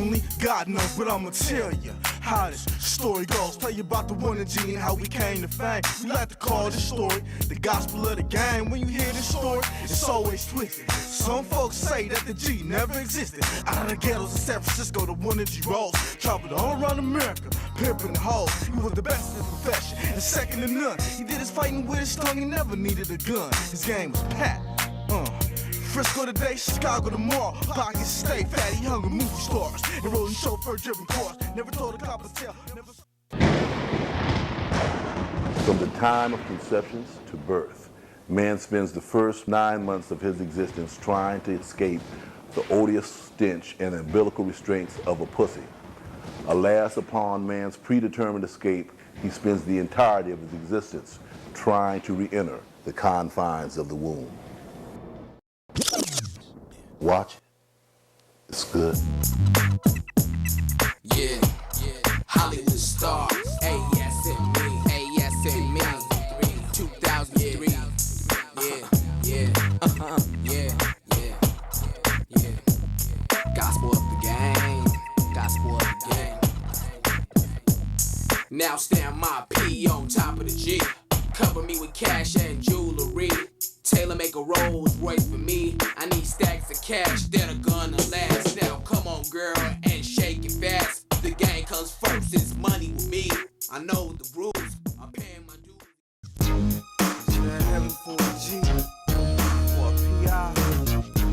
Only God knows, but I'ma tell you how this story goes. Tell you about the one and G and how we came to fame. We like to call this story the gospel of the game. When you hear this story, it's always twisted. Some folks say that the G never existed. Out of the ghettos of San Francisco, the one and G rolls. Traveled all around America, pimping the hoes. He was the best in his profession, and second to none. He did his fighting with his tongue, he never needed a gun. His game was packed. Frisco today, Chicago tomorrow. Pockets stay fat, he hung with movie stars and rolling chauffeur-driven cars. Never told a cop a tale. From the time of conception to birth, man spends the first 9 months of his existence trying to escape the odious stench and umbilical restraints of a pussy. Alas, upon man's predetermined escape, he spends the entirety of his existence trying to re-enter the confines of the womb. Watch it. It's good. Yeah, Hollywood stars. AS and me. 2003. Yeah. Gospel of the game. Now stand my P on top of the G. Cover me with cash and jewelry. Taylor make a Rolls Royce for me. I need stacks of cash that are gonna last. Now come on girl and shake it fast. The game comes first, it's money with me. I know the rules, I'm paying my dues. Is that heaven for a G? For a P.I.?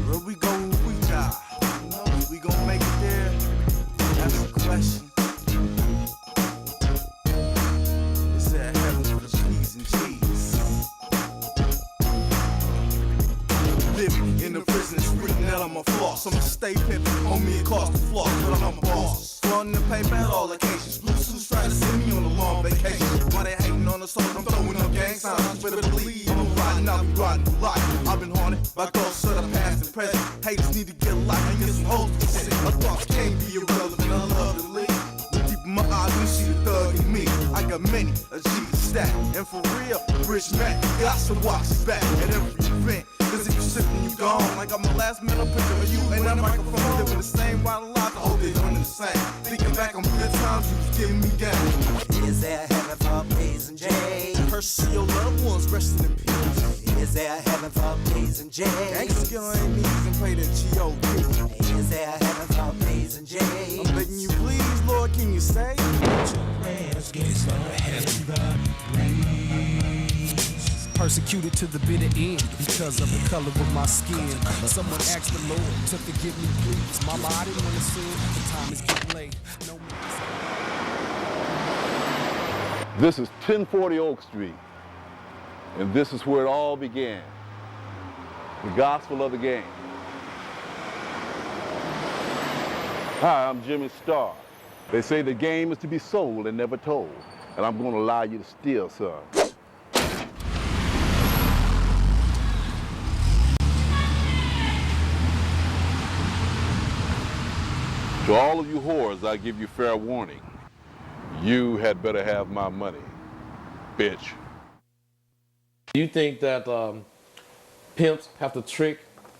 Where we go when we die? We gon' make it there? That's the question. Is that heaven for the P's and G's? Living in the prison, it's written that I'm a floss. I'ma stay pimpin', on me it cost a floss, but I'm a boss. Running the paper at all occasions. Blue suits try to send me on a long vacation. Why they hating on the soul? I'm throwing up gang signs. Better believe I'm riding, I'll be riding through life. I've been haunted by ghosts of the past and present. Haters need to get a life and get some hoes to sit. My thoughts can't be irrelevant, I love to leave. Look deep in my eyes when you see the thug in me. I got many, a G stack. And for real, Rich Mac got to watch his back at every event. Cause if you slip and you gone, I got my last minute picture of you and that microphone living the same wild life. I hope they're doing the same. Thinking back on good times you was giving me game. Is there heaven for P's and J's? Pursue your loved ones, resting in peace. Is there heaven for P's and J's? Gangsters get on their knees and play that G.O.D. Is there heaven for P's and J's? I'm begging you please, Lord, can you say? Persecuted to the bitter end because of the color of my skin. Someone asked the Lord to forgive me, please. Mama, I didn't want to sin. The time is getting late. No. This is 1040 Oak Street, and this is where it all began. The gospel of the game. Hi, I'm Jimmy Starr. They say the game is to be sold and never told, and I'm going to allow you to steal some. To all of you whores, I give you fair warning. You had better have my money, bitch. Do you think that pimps have to trick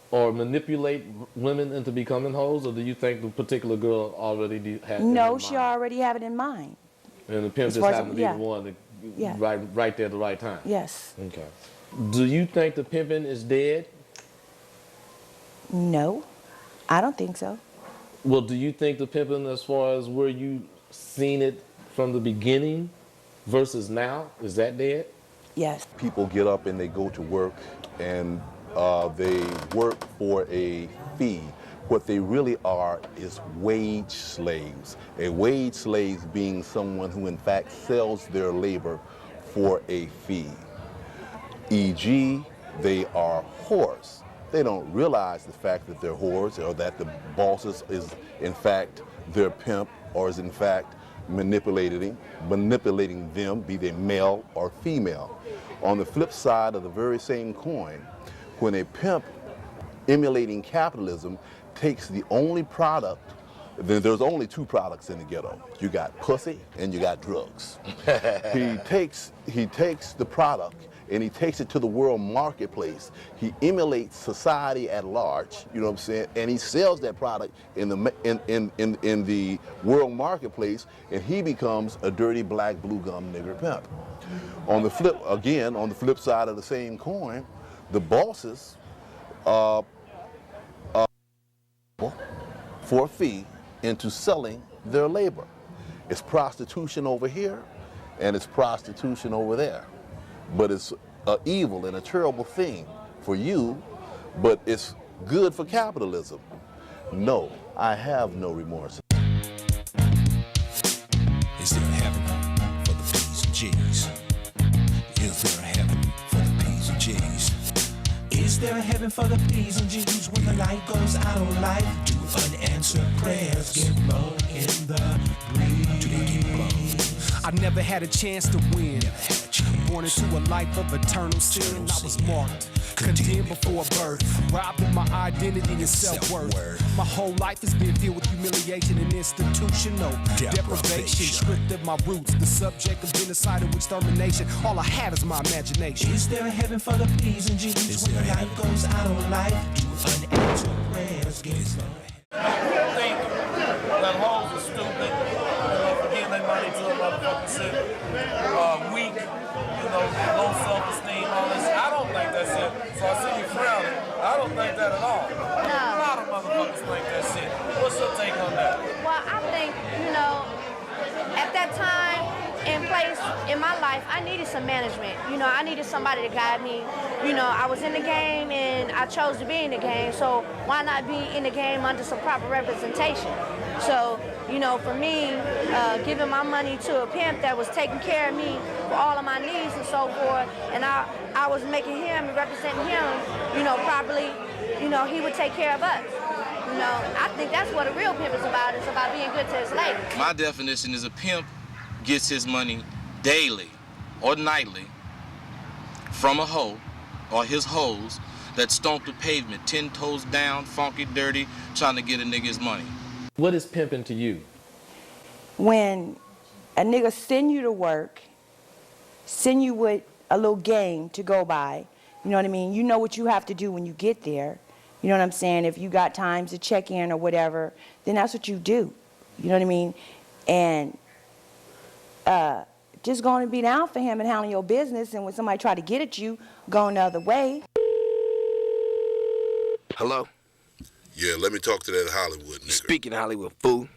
or manipulate women into becoming hoes, or do you think the particular girl already has it in No, mind? she already have it in mind. And the pimp As just far as- happened to be yeah. the one that Yeah. right there at the right time? Yes. Okay. Do you think the pimping is dead? No, I don't think so. Well, do you think the pimping, as far as where you seen it from the beginning versus now, is that dead? Yes. People get up and they go to work and they work for a fee. What they really are is wage slaves. A wage slave being someone who in fact sells their labor for a fee. E.g., they are whores. They don't realize the fact that they're whores or that the boss is in fact their pimp or is in fact manipulating them, be they male or female. On the flip side of the very same coin, when a pimp emulating capitalism takes the only product, then there's only two products in the ghetto. You got pussy and you got drugs. He takes the product and he takes it to the world marketplace. He emulates society at large, you know what I'm saying, and he sells that product in the world marketplace, and he becomes a dirty black blue gum nigger pimp. On the flip side of the same coin, the bosses for a fee into selling their labor. It's prostitution over here and it's prostitution over there. But it's an evil and a terrible thing for you, but it's good for capitalism. No, I have no remorse. Is there a heaven for the P's and G's? Is there a heaven for the P's and G's? Is there a heaven for the P's and G's when the light goes out on life? Do unanswered prayers get blown in the breeze? Do they get blown? I never had a chance to win. Born into a life of eternal sin, I was marked, condemned before birth, robbed of my identity and self-worth. My whole life has been filled with humiliation and institutional deprivation. Stripped of my roots, the subject of genocide and extermination. All I have is my imagination. Is there a heaven for the P's and G's when the light goes out on life? Do unanswered prayers get blown? I think that hoes are stupid, for giving their money to a motherfucking sick, weak, low self-esteem, all this. I don't think that's it. So I see you frowning. I don't think that at all. No. A lot of motherfuckers think that shit. What's your take on that? Well, I think, at that time and place in my life, I needed some management. I needed somebody to guide me. I was in the game and I chose to be in the game, so why not be in the game under some proper representation? So, for me, giving my money to a pimp that was taking care of me for all of my needs and so forth, and I was making him and representing him, properly, he would take care of us. I think that's what a real pimp is about. It's about being good to his lady. My definition is a pimp gets his money daily or nightly from a hoe or his hoes that stomp the pavement 10 toes down, funky, dirty, trying to get a nigga's money. What is pimping to you? When a nigga send you to work, send you with a little game to go by, you know what I mean? You know what you have to do when you get there. You know what I'm saying? If you got times to check in or whatever, then that's what you do. You know what I mean? And just going to be down for him and handling your business, and when somebody try to get at you, going the other way. Hello? Yeah, let me talk to that Hollywood nigga. Speaking Hollywood, fool.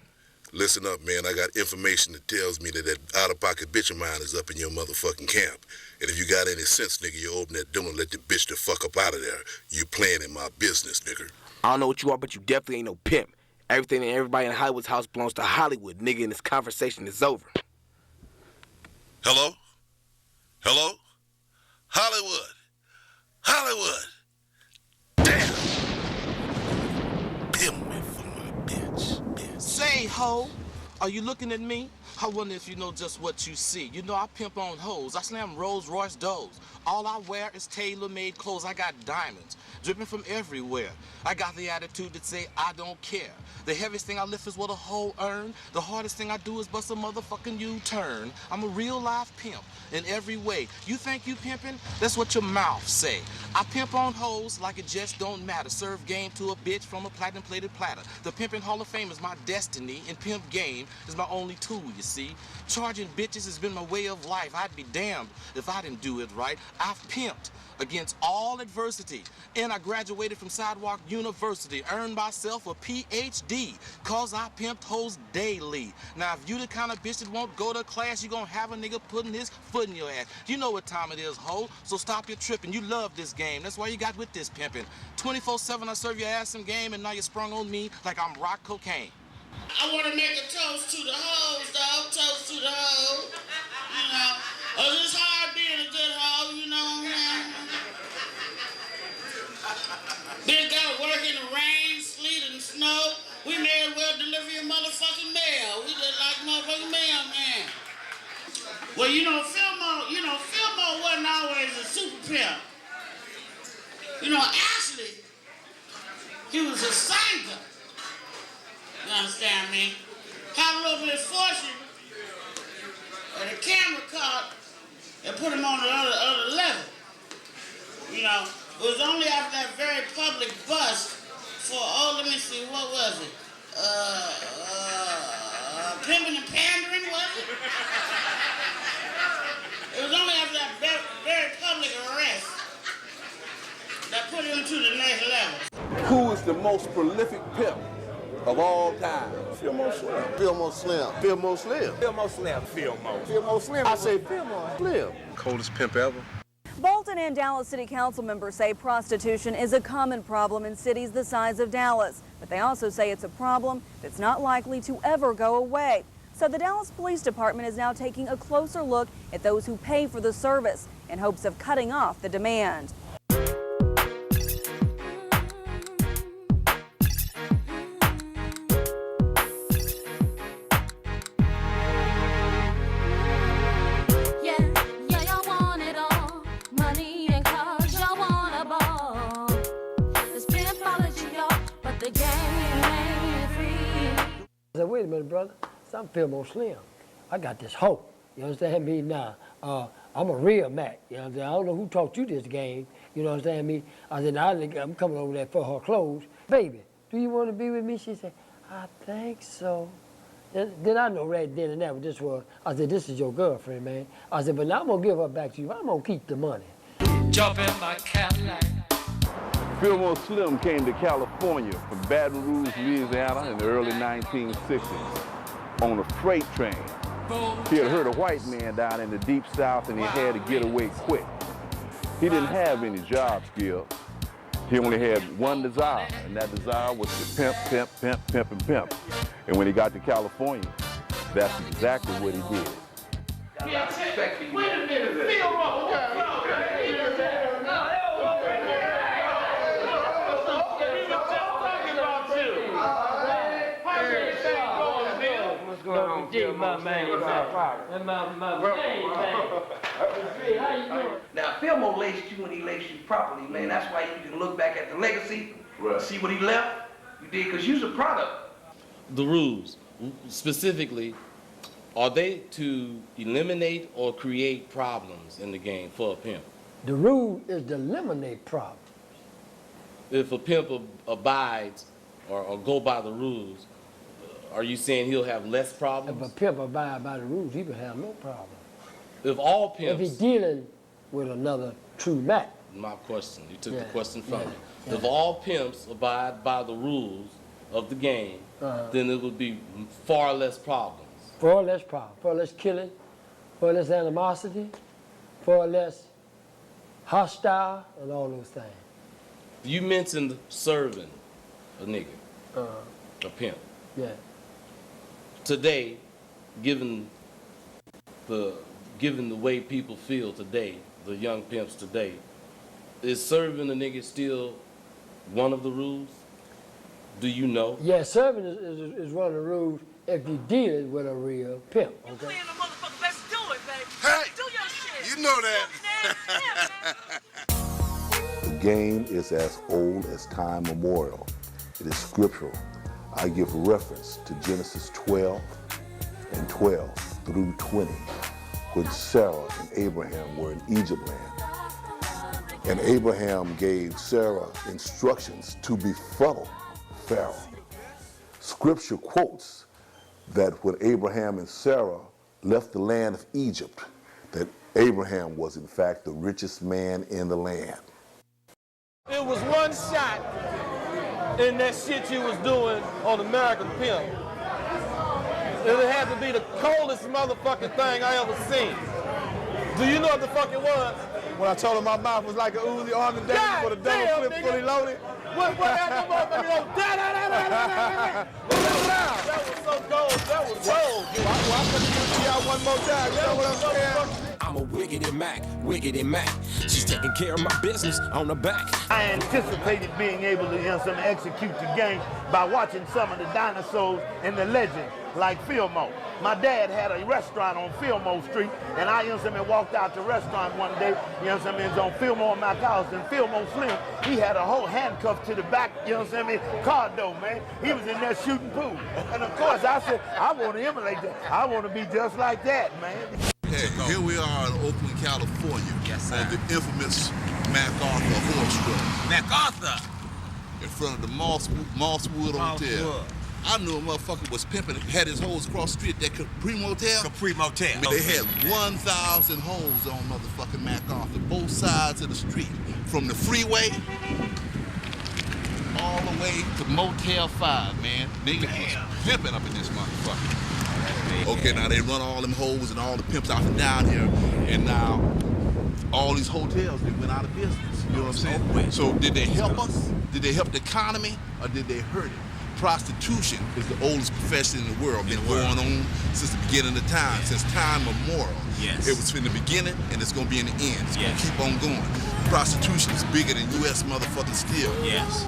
Listen up, man. I got information that tells me that out-of-pocket bitch of mine is up in your motherfucking camp. And if you got any sense, nigga, you open that door and let the bitch the fuck up out of there. You playing in my business, nigga. I don't know what you are, but you definitely ain't no pimp. Everything and everybody in Hollywood's house belongs to Hollywood, nigga, and this conversation is over. Hello? Hello? Hollywood! Hollywood! Damn! Pimp me for my bitch. Say, ho, are you looking at me? I wonder if you know just what you see. I pimp on hoes. I slam Rolls Royce doors. All I wear is tailor-made clothes. I got diamonds dripping from everywhere. I got the attitude that say I don't care. The heaviest thing I lift is what a hoe earn. The hardest thing I do is bust a motherfucking U-turn. I'm a real life pimp in every way. You think you pimping? That's what your mouth say. I pimp on hoes like it just don't matter. Serve game to a bitch from a platinum-plated platter. The Pimpin' Hall of Fame is my destiny, and pimp game is my only tool, you see. Charging bitches has been my way of life. I'd be damned if I didn't do it right. I've pimped against all adversity, and I graduated from Sidewalk University, earned myself a PhD, cause I pimped hoes daily. Now, if you the kind of bitch that won't go to class, you gonna have a nigga putting his foot in your ass. You know what time it is, ho, so stop your tripping. You love this game, that's why you got with this pimping. 24/7, I serve your ass some game, and now you're sprung on me like I'm rock cocaine. I want to make a toast to the hoes, dog. Toast to the hoes. It's hard being a good hoe, Bitch gotta work in the rain, sleet, and snow. We may as well deliver your motherfucking mail. We just like motherfucking mail, man. Well, Fillmore wasn't always a super pimp. Actually, he was a singer. You understand me? Had a little bit of fortune, and the camera caught and put him on the other level. You know, it was only after that very public bust for, let me see, what was it? Pimping and pandering, was it? It was only after that very public arrest that put him to the next level. Who is the most prolific pimp of all time? Fillmo Slim. Fillmo Slim. Fillmo Slim. Fillmo Slim. Fillmo. Fillmo Slim. I say Fillmo Slim. Coldest pimp ever. Bolton and Dallas City Council members say prostitution is a common problem in cities the size of Dallas, but they also say it's a problem that's not likely to ever go away. So the Dallas Police Department is now taking a closer look at those who pay for the service in hopes of cutting off the demand. I said, wait a minute, brother. I'm Fillmo Slim. I got this hope. You understand me? Now, I'm a real Mac. You know what I'm saying? I don't know who taught you this game. You know what I'm saying? Me? I said, now I'm coming over there for her clothes. Baby, do you want to be with me? She said, I think so. Then I know right then and there what this was. I said, this is your girlfriend, man. I said, but now I'm going to give her back to you. I'm going to keep the money. Jump in my Cadillac. Fillmo Slim came to California from Baton Rouge, Louisiana in the early 1960s on a freight train. He had heard a white man down in the deep south and he had to get away quick. He didn't have any job skills. He only had one desire, and that desire was to pimp, pimp, pimp, pimp, and pimp. And when he got to California, that's exactly what he did. Wait a minute, Now, Fillmo laced you when he laced you properly, man. That's why you can look back at the legacy, see what he left. You did, because you's a product. The rules, specifically, are they to eliminate or create problems in the game for a pimp? The rule is to eliminate problems. If a pimp abides or go by the rules, are you saying he'll have less problems? If a pimp abides by the rules, he will have no problem. If all pimps... If he's dealing with another true Mac. My question, you took the question from me. Yeah. If all pimps abide by the rules of the game, then it would be far less problems. Far less problems, far less killing, far less animosity, far less hostile, and all those things. You mentioned serving a nigga, a pimp. Yeah. Today, given the way people feel today, the young pimps today, is serving a nigga still one of the rules? Do you know? Yeah, serving is one of the rules if you're dealing with a real pimp, okay? Let's do it, baby. Hey, do your shit. You know that. The game is as old as time memorial. It is scriptural. I give reference to Genesis 12 and 12 through 20, when Sarah and Abraham were in Egypt land. And Abraham gave Sarah instructions to befuddle Pharaoh. Scripture quotes that when Abraham and Sarah left the land of Egypt, that Abraham was in fact the richest man in the land. It was one shot in that shit you was doing on American Pimp. It had to be the coldest motherfucking thing I ever seen. Do you know what the fuck it was? When I told him my mouth was like a Uzi on the day with a double clip fully loaded. What that motherfucker go, da-da-da-da-da-da-da-da. That was so gold, that was gold. I put the out one more time, you know what I'm saying? I'm a wiggity Mac. She's taking care of my business on the back. I anticipated being able to execute the game by watching some of the dinosaurs and the legends like Fillmo. My dad had a restaurant on Fillmo Street, and I walked out the restaurant one day, it's on Fillmo and Macalester, and Fillmo Slim, he had a whole handcuff to the back, car door, man. He was in there shooting pool. And of course, I said, I want to emulate that. I want to be just like that, man. Hey, here we are in Oakland, California, on the infamous MacArthur Horse Club. MacArthur? In front of the Mosswood Hotel. I knew a motherfucker was pimping, had his hoes across the street at that Capri Motel. Capri Motel. They had 1,000 hoes on motherfucking MacArthur, both sides of the street. From the freeway all the way to Motel 5, man. Niggas was pimping up in this motherfucker. Okay, now they run all them hoes and all the pimps out and down here, and now all these hotels, they went out of business. You know what I'm saying? So did they help us? Did they help the economy, or did they hurt it? Prostitution is the oldest profession in the world. Been going on since the beginning of time, since time immemorial. Yes. It was in the beginning, and it's gonna be in the end. It's gonna keep on going. Prostitution is bigger than U.S. motherfucking steel. Yes.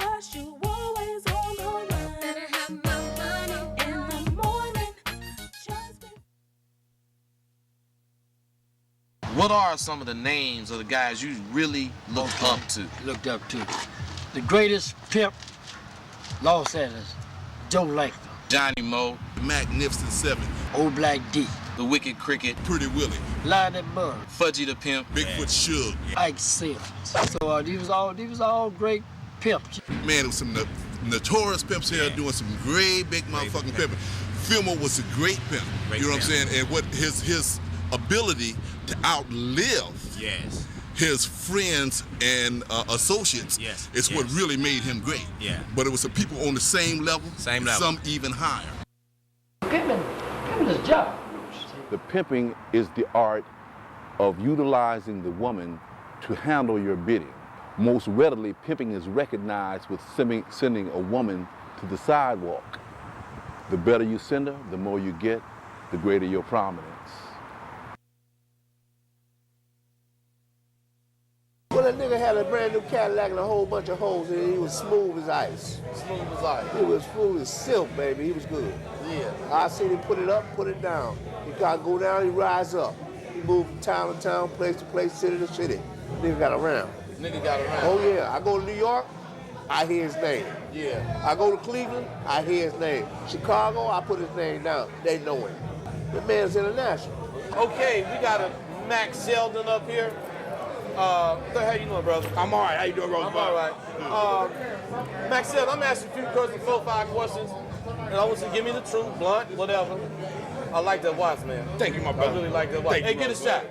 What are some of the names of the guys you really looked up to? Looked up to. The greatest pimp, Los Angeles, Joe Langston. Johnny Moe. The Magnificent Seven. Old Black D. The Wicked Cricket. Pretty Willie. Lionel Murray. Fudgy the Pimp. Bigfoot Suge. Ike Sims. So these was all great pimps. Man, there was some notorious pimps here doing some great big motherfucking pimping. Fillmore was a great pimp. You know what I'm saying? And what his ability to outlive his friends and associates is what really made him great. But it was the people on the same level, some even higher. Pimping is a job. The pimping is the art of utilizing the woman to handle your bidding. Most readily, pimping is recognized with sending a woman to the sidewalk. The better you send her, the more you get, the greater your prominence. Well, that nigga had a brand new Cadillac and a whole bunch of holes in it. He was smooth as ice. Smooth as ice. He was smooth as silk, baby. He was good. Yeah. I seen him put it up, put it down. He gotta go down, he rise up. He moved from town to town, place to place, city to city. Nigga got around. Nigga got around. Oh yeah. I go to New York, I hear his name. Yeah. I go to Cleveland, I hear his name. Chicago, I put his name down. They know him. The man's international. Okay, we got a Max Sheldon up here. How you doing, brother? I'm all right. How you doing, Rose? I'm all right. Max Sheldon, I'm asking a few questions, 4 or 5 questions, and I want you to give me the truth, blunt, whatever. I like that watch, man. Thank you, my brother. I really like that watch. Thank Hey, you, get a shot.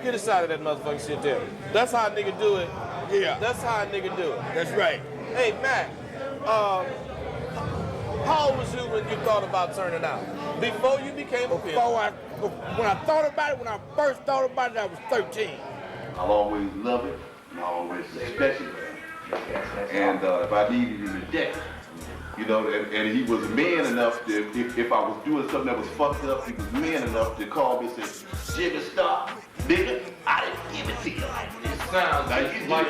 Get a shot of that motherfucking shit there. That's how a nigga do it. Yeah. That's how a nigga do it. That's right. Hey, Mac, how old was you when you thought about turning out? Before you became a pimp? When I thought about it, when I first thought about it, I was 13. I'll always love it, and I'll always respect it. And if I needed him to deck, you know, and he was man enough to, if I was doing something that was fucked up, he was man enough to call me and say, Jimmy, stop, nigga, I didn't give it to you. It sounds now, you like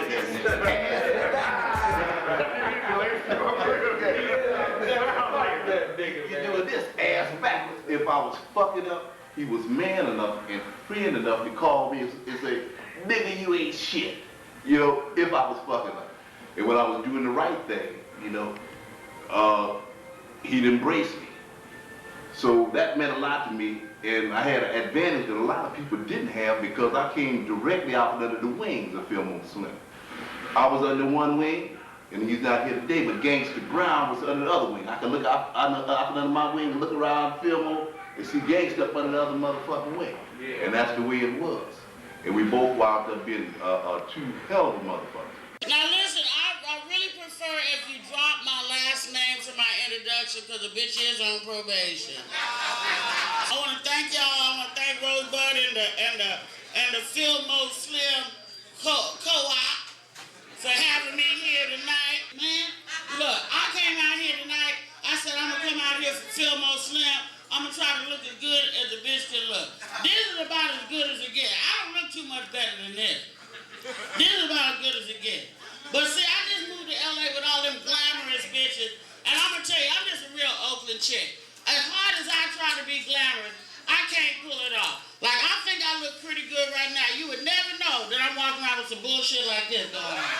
You're doing this ass backwards. If I was fucking up, he was man enough and friend enough to call me and say, nigga, you ain't shit. You know, if I was fucking up. And when I was doing the right thing, you know, he'd embrace me. So that meant a lot to me, and I had an advantage that a lot of people didn't have because I came directly out under the wings of Fillmore Slim. I was under one wing, and he's not here today, but Gangster Brown was under the other wing. I could look up under my wing and look around Fillmore and see Gangster up under the other motherfucking wing. And that's the way it was. And we both wound up being two hell of a motherfuckers. Now listen, I really prefer if you drop my last name for my introduction because the bitch is on probation. I want to thank y'all. I want to thank Rosebud and the Fillmore Slim Co-op for having me here tonight. Man, look, I came out here tonight. I said I'm going to come out here for Fillmore Slim. I'm going to try to look as good as the bitch can look. This is about as good as it gets. I don't look too much better than this. This is about as good as it gets. But see, I just moved to LA with all them glamorous bitches. And I'm going to tell you, I'm just a real Oakland chick. As hard as I try to be glamorous, I can't pull it off. Like, I think I look pretty good right now. You would never know that I'm walking around with some bullshit like this going on.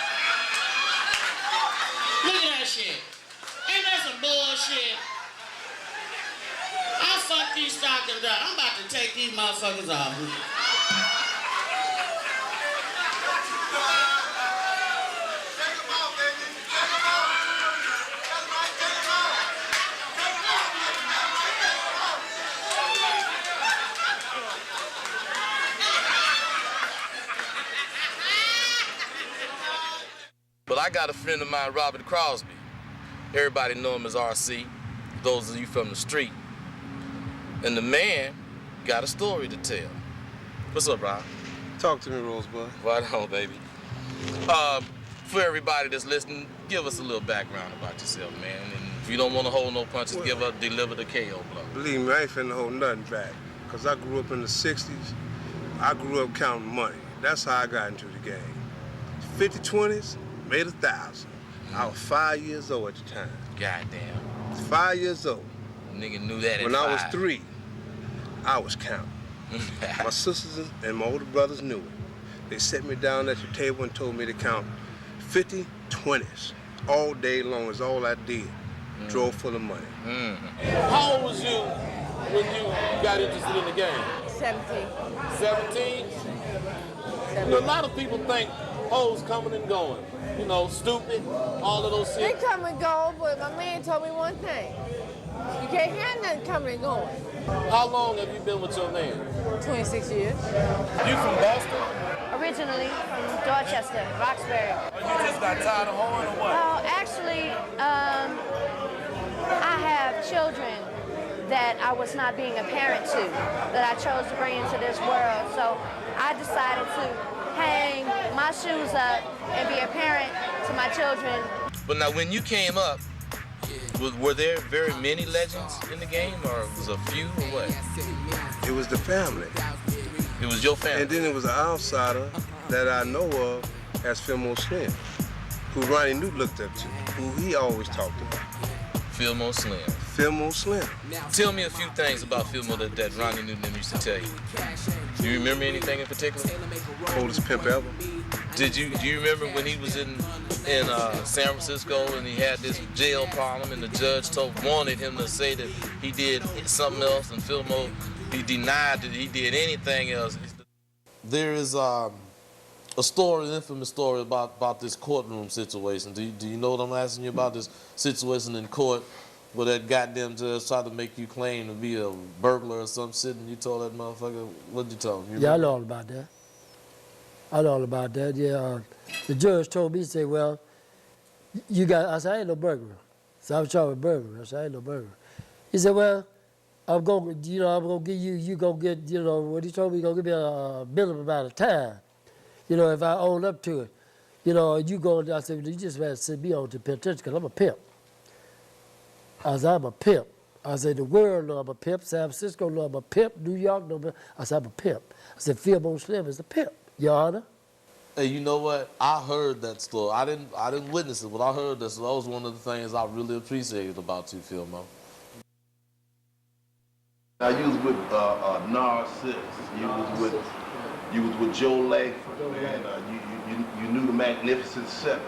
Look at that shit. Ain't that some bullshit? I fuck these stockings up. I'm about to take these motherfuckers off. I got a friend of mine, Robert Crosby. Everybody know him as RC, those of you from the street. And the man got a story to tell. What's up, Rob? Talk to me, Rosebud. Right on, baby. For everybody that's listening, give us a little background about yourself, man. And if you don't want to hold no punches, deliver the KO blow. Believe me, I ain't finna hold nothing back. Because I grew up in the 60s. I grew up counting money. That's how I got into the game. 50 20s made 1,000. I was 5 years old at the time. Goddamn. 5 years old. Nigga knew that at When 5. I was 3, I was counting. My sisters and my older brothers knew it. They set me down at the table and told me to count 50 20s all day long. Is all I did. Drove full of money. How old was you when you got interested in the game? 17. 17? You know, a lot of people think hoes coming and going. You know, stupid, all of those They shit. come and go, but my man told me one thing. You can't have nothing coming and going. How long have you been with your man? 26 years. You from Boston? Originally from Dorchester, Roxbury. You just got tired of hoeing or what? Well, actually, I have children that I was not being a parent to, that I chose to bring into this world. So I decided to hang my shoes up and be a parent to my children. But now, when you came up, were there very many legends in the game, or was it a few, or what? It was the family. It was your family? And then it was an outsider that I know of as Fillmore Slim, who Ronnie Newt looked up to, who he always talked about. Fillmore Slim. Fillmore Slim. Tell me a few things about Fillmore that Ronnie Newton used to tell you. Do you remember anything in particular? Coldest pimp ever. Do you remember when he was in San Francisco and he had this jail problem and the judge wanted him to say that he did something else, and Fillmore, he denied that he did anything else? There is a story, an infamous story about this courtroom situation. Do you know what I'm asking you about, this situation in court where that goddamn judge tried to make you claim to be a burglar or some shit, and you told that motherfucker, what'd you tell him? Yeah, I know all about that. I know all about that. Yeah, the judge told me, he said, well, you got, I said, I ain't no burglar. So I was trying to burglar. I said, I ain't no burglar. He said, well, I'm gonna give you gonna get, what he told me, gonna give me a minimum amount of time. If I own up to it. You going, I said, you just better send me on to penitentiary because I'm a pimp. I said, I'm a pimp. I said, the world know I'm a pimp. San Francisco know I'm a pimp. New York know I said, I'm a pimp. I said, Fillmore Slim is a pimp, Your Honor. Hey, you know what? I heard that story. I didn't witness it, but I heard that. So that was one of the things I really appreciated about you, Fillmore. Now you was with Narcissus. You was with Joe Langford, man. You knew the Magnificent Seven,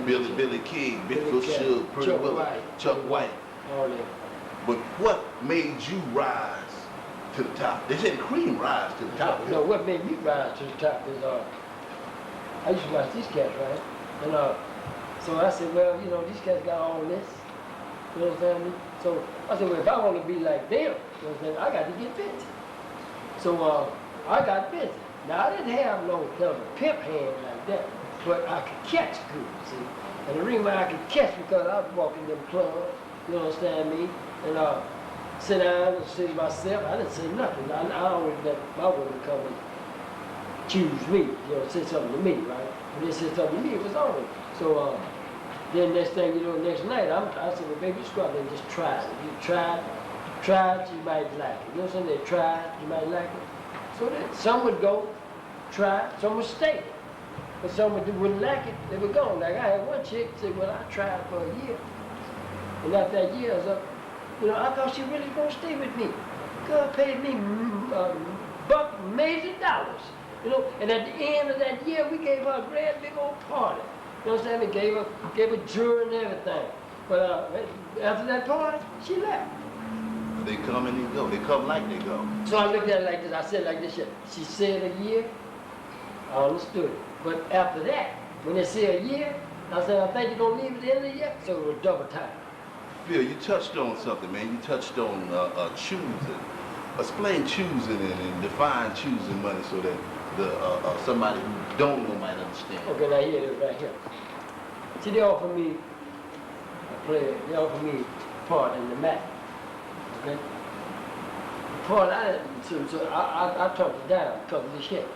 Billy King, Bigfoot Suge, Pretty Willie, Chuck White. All that. But what made you rise to the top? They said Cream rise to the top. No, what made me rise to the top is I used to watch these cats, right? And so I said, well, these cats got all this. You understand me? So I said, well, if I want to be like them, you understand, I got to get busy. So I got busy. Now, I didn't have no pimp hand like that, but I could catch good, see? And the reason why I could catch because I was walking them clubs, you understand me? And sit down and see myself. I didn't say nothing. I always let my women come and choose me, say something to me, right? When they said something to me, it was over. So then next thing next night, I said, well, baby, just go out there and just try it. You try it, you might like it. You know what I'm saying? They try it, you might like it. So then some would go, try it, some would stay. But some wouldn't like it, they would go. Like I had one chick say, well, I tried for a year. And after that year was up, I thought she really gonna stay with me. Girl paid me amazing dollars. And at the end of that year, we gave her a grand big old party. You know what I'm saying? We gave her jewelry and everything. But after that party, she left. They come and they go. They come like they go. So I looked at it like this. I said like this. She said a year. I understood it. But after that, when they say a year, I said, I think you're going to leave at the end of the year. So it was double time. Phil, you touched on something, man. You touched on choosing. Explain choosing and define choosing money so that somebody who don't know might understand. Okay, now here it is right here. See, they offered me they offered me a part in the match. Okay? The part I talked it down because of this shit.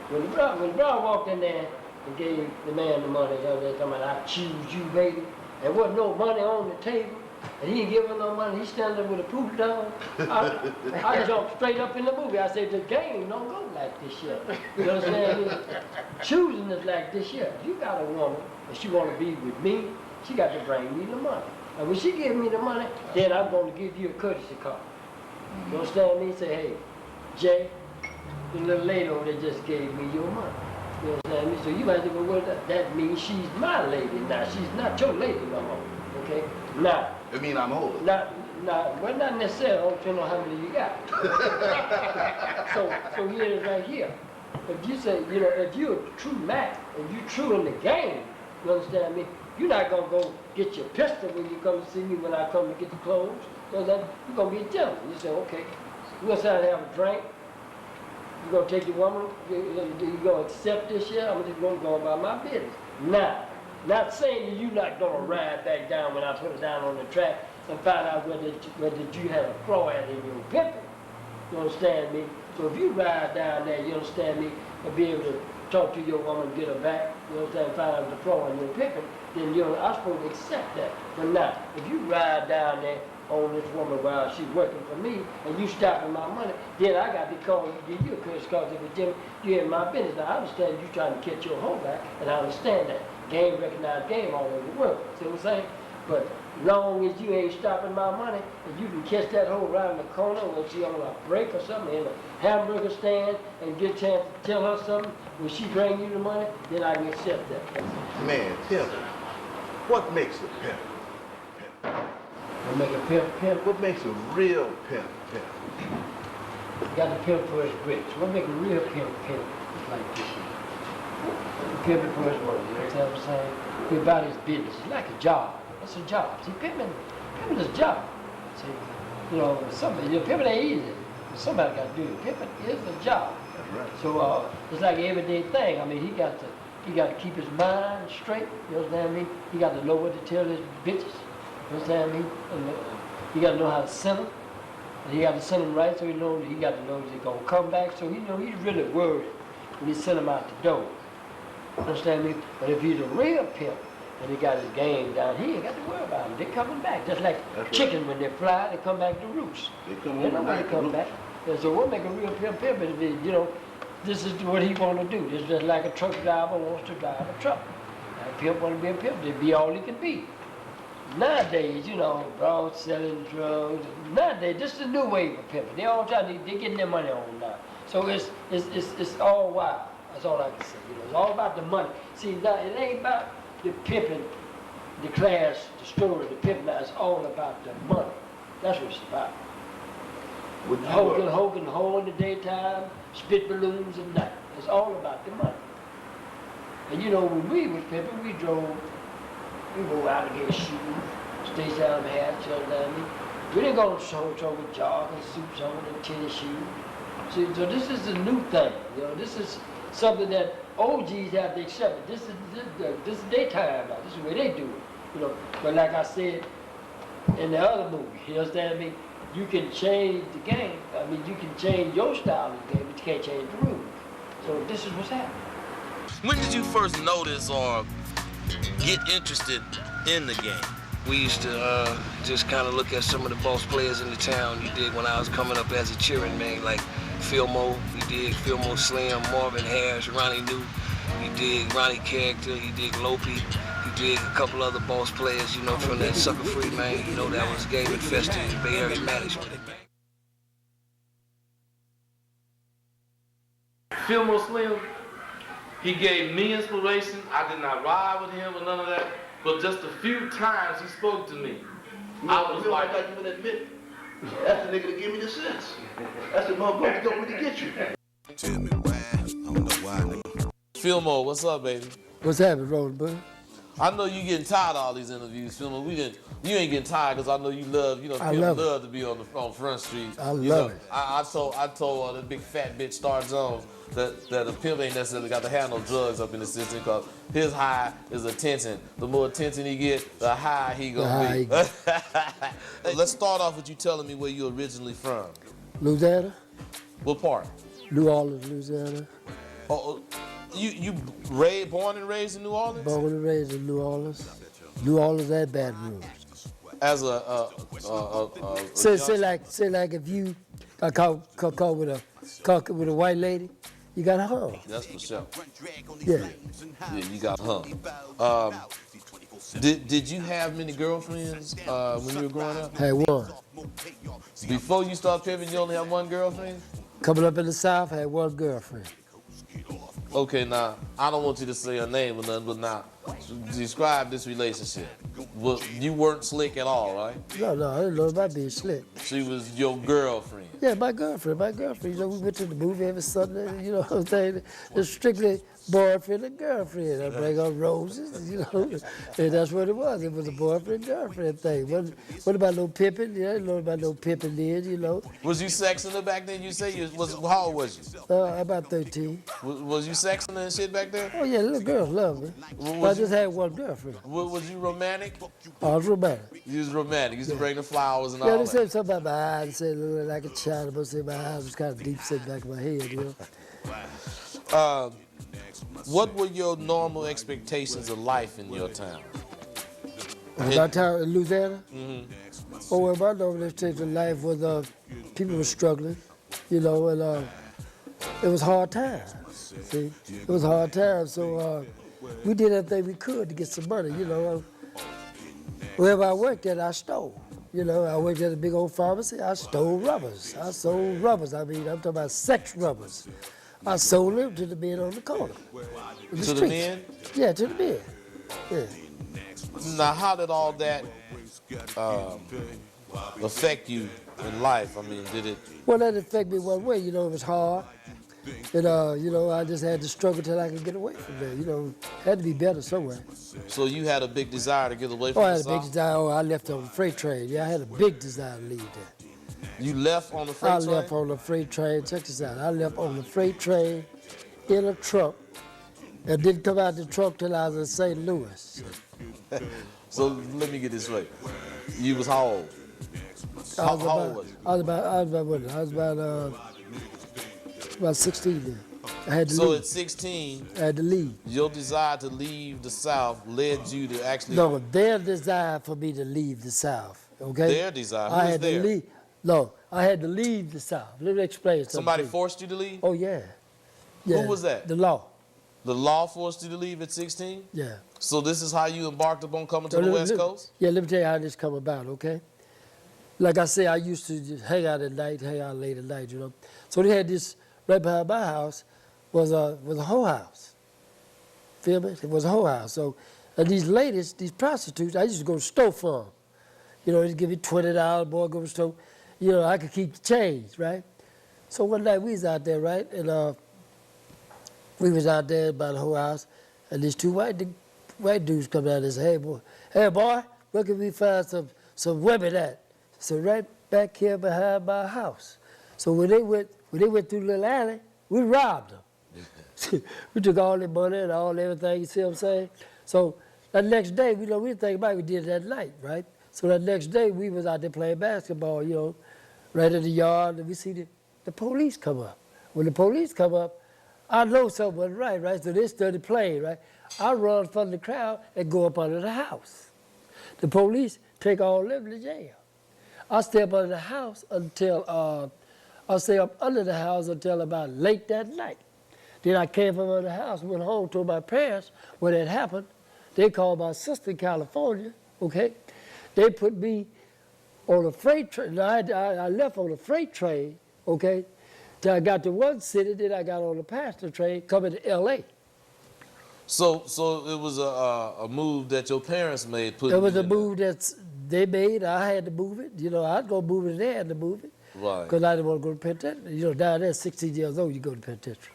When the brother walked in there and gave the man the money, they talking about, I choose you, baby. There wasn't no money on the table, and he ain't giving no money. He's standing there with a poop down. I jumped straight up in the movie. I said, the game don't go like this shit. You understand? Choosing is like this shit. You got a woman, and she want to be with me, she got to bring me the money. And when she give me the money, then I'm going to give you a courtesy card. You understand me? Say, hey, Jay, the little lady over there just gave me your money. You understand me? So you might think, well, that means she's my lady now. She's not your lady no more. Okay? Now. It mean I'm older. Well, not necessarily. Depending on how many you got. so here it is right here. If you say, you know, if you're a true Mac and you true in the game, you understand me? You're not gonna go get your pistol when you come to see me when I come to get the clothes. You're gonna be a gentleman. You say, okay, we're gonna sit down and have a drink. You're gonna take your woman, you're gonna accept this shit, I'm just gonna go about my business. Now, not saying that you're not gonna ride back down when I put it down on the track and find out whether you had a flaw at in your pimping. You understand me? So if you ride down there, you understand me, and be able to talk to your woman, get her back, you understand, find out the flaw in your pimping, then I'm supposed to accept that. But now, if you ride down there on this woman while she's working for me, and you stopping my money, then I got to call you, give you a curse cause if it's Jimmy, you're in my business. Now, I understand you trying to catch your hoe back, and I understand that. Game, recognized game all over the world, see what I'm saying? But long as you ain't stopping my money, and you can catch that hoe right in the corner when she on a break or something, in a hamburger stand, and get a chance to tell her something, when she bring you the money, then I can accept that. Man, tell me, what makes a pimp? What make a pimp? What makes a real pimp? You got to pimp for his grits. What make a real pimp? It's like this. Pimping for his work, you understand what I'm saying? He about his business. It's like a job. It's a job. See, pimping is a job. See, pimping ain't easy. Somebody got to do it. Pimping is a job. That's right. So it's like an everyday thing. I mean, he got to keep his mind straight. You understand me? He got to know what to tell his bitches. You understand me? And he got to know how to send them. And he got to send them right, so he got to know he's gonna come back. So he's really worried when he send them out the door. Understand me? But if he's a real pimp and he got his game down, he ain't got to worry about them. They're coming back. Just like chicken, when they fly, they come back to roost. They know when they come back. And so what make a real pimp is, this is what he want to do. It's just like a truck driver wants to drive a truck. A pimp want to be a pimp. They be all he can be. Nowadays, bro, selling drugs. Nowadays, this is a new wave of pimping. They all they're getting their money on now. So it's all wild. That's all I can say. It's all about the money. See, now, it ain't about the pimping, the class, the story, the pimping. Now, it's all about the money. That's what it's about. Hogan, hoe in the daytime, spit balloons at night. It's all about the money. And when we was pimping, we go out and get shoes, stay down the hatch, we didn't go to show with jogging suits on and tennis shoes. See, so this is a new thing. This is something that OGs have to accept. This is their time now. This is the way they do it. But like I said in the other movie, you understand me? You can change the game. I mean, you can change your style of the game, but you can't change the rules. So this is what's happening. When did you first notice or get interested in the game? We used to just kind of look at some of the boss players in the town. You dig when I was coming up as a cheering man, like Fillmore, you dig Fillmore Slim, Marvin Harris, Ronnie New, you dig Ronnie Character, you dig Lope, you dig a couple other boss players, from that Sucker Free, man, that was Game Infested in Bay Area management. Fillmore Slim, he gave me inspiration. I did not ride with him or none of that, but just a few times he spoke to me. I was like, you would admit, that's the nigga that give me the sense. That's the motherfucker that don't really get you. Tell me why, I don't know why, nigga. Fillmore, what's up, baby? What's happening, Rosenberg? I know you getting tired of all these interviews, Fillmore. You ain't getting tired because I know you love, love to be on Front Street. I love it. I told the big fat bitch Star Jones, that a pimp ain't necessarily got to have no drugs up in the system because his high is attention. The more attention he get, the higher he gonna be. Hey, let's start off with you telling me where you originally from. Louisiana. What part? New Orleans, Louisiana. Oh, you born and raised in New Orleans? Born and raised in New Orleans. New Orleans and Baton Rouge. As a say like if you got caught with a white lady, you got hung. That's for sure. Yeah. Yeah, you got hung. Did you have many girlfriends when you were growing up? Had one. Before you start pimping, you only have one girlfriend? Coming up in the South, I had one girlfriend. Okay, now, I don't want you to say her name or nothing, but now, describe this relationship. Well, you weren't slick at all, right? No, I didn't know about being slick. She was your girlfriend. Yeah, my girlfriend. You know, we went to the movie every Sunday, you know what I'm saying? It's strictly boyfriend and girlfriend. I bring up roses, you know, and that's what it was. It was a boyfriend-girlfriend thing. What about no pimping? Yeah, I didn't know about no pimping then, you know. Was you sexing her back then? You say how old was you? About 13. Was you sexing her and shit back there? Oh, yeah, little girls love me. I just had one girlfriend. Was you romantic? I was romantic. You was romantic. You used to bring the flowers and all Yeah, that. they said something about my eyes. They said it looked like a child, but say my eyes was kind of deep set back of my head, you know. What were your normal expectations of life in your town? My town in Louisiana? Mm-hmm. Oh, well, my normal expectations of life was people were struggling, you know, and it was hard times. See, it was hard times, so we did everything we could to get some money, you know. Wherever I worked at, I stole. You know, I worked at a big old pharmacy. I stole rubbers. I sold rubbers. I mean, I'm talking about sex rubbers. I sold them to the men on the corner. To the men? Yeah, to the men. Yeah. Now, how did all that affect you in life? I mean, did it? Well, that affected me one way. You know, it was hard. And, you know, I just had to struggle till I could get away from there. You know, had to be better somewhere. So you had a big desire to get away from I had the a big South? desire. Oh, I left on the freight train. Yeah, I had a big desire to leave there. You left on the freight train? I left on the freight train. Check this out. I left on the freight train in a truck and didn't come out the truck till I was in St. Louis. So let me get this straight. You was how old? How old was you? I was about 16 then. I had to So leave. at 16, I had to leave. your desire to leave the South led you to actually... No, their desire for me to leave the South, okay? Their desire? Who I was had there? to leave. No, I had to leave the South. Let me explain something. Somebody to you. forced you to leave? Oh, yeah. Who was that? The law. The law forced you to leave at 16? Yeah. So this is how you embarked upon coming to the West Coast? Yeah, let me tell you how this come about, okay? Like I say, I used to just hang out at night, hang out late at night, you know. So they had this, right behind my house, was a whole house. Feel me? It was a whole house. So these ladies, these prostitutes, I used to go to the store for them. You know, they'd give me $20, boy, go to the store. You know, I could keep the change, right? So one night we was out there, right? And we was out there by the whole house, and these two white dudes come down and say, hey boy, where can we find some women at? So right back here behind my house. So when they went through the little alley, we robbed them. We took all their money and everything, you see what I'm saying? So that next day, we didn't think about it, we did it that night, right? So that next day, we was out there playing basketball, you know, right in the yard, and we see the police come up. When the police come up, I know something wasn't right? So they started playing, right? I run from the crowd and go up under the house. The police take all them to jail. I stay up under the house until, I stay up under the house until about late that night. Then I came from under the house, went home, told my parents when it happened. They called my sister in California, okay? They put me on a freight train. I left on a freight train, okay, till I got to one city, then I got on the passenger train coming to L.A. So it was a move that your parents made. It was a move that they made. I had to move it. You know, I'd go move it, and they had to move it. Right. Because I didn't want to go to penitentiary. You know, down there, 16 years old, you go to penitentiary.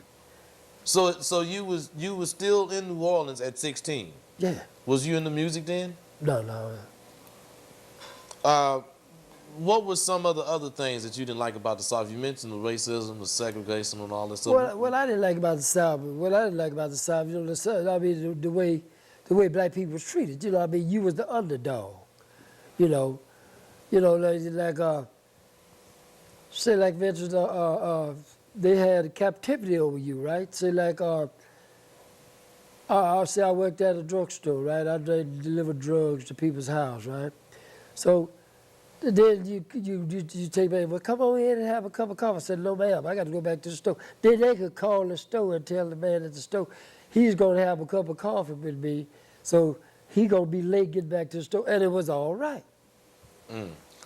So you was still in New Orleans at 16? Yeah. Was you in the music then? No. what were some of the other things that you didn't like about the South? You mentioned the racism, the segregation, and all this stuff. What I didn't like about the South, you know, the South, I mean, the way black people was treated. You know, I mean, you was the underdog. You know, say like veterans, they had captivity over you, right? Say like, I'll say I worked at a drugstore, right? I delivered drugs to people's house, right? So then you take me, well, come on in and have a cup of coffee. I said, no, ma'am, I got to go back to the store. Then they could call the store and tell the man at the store he's going to have a cup of coffee with me, so he going to be late getting back to the store, and it was all right.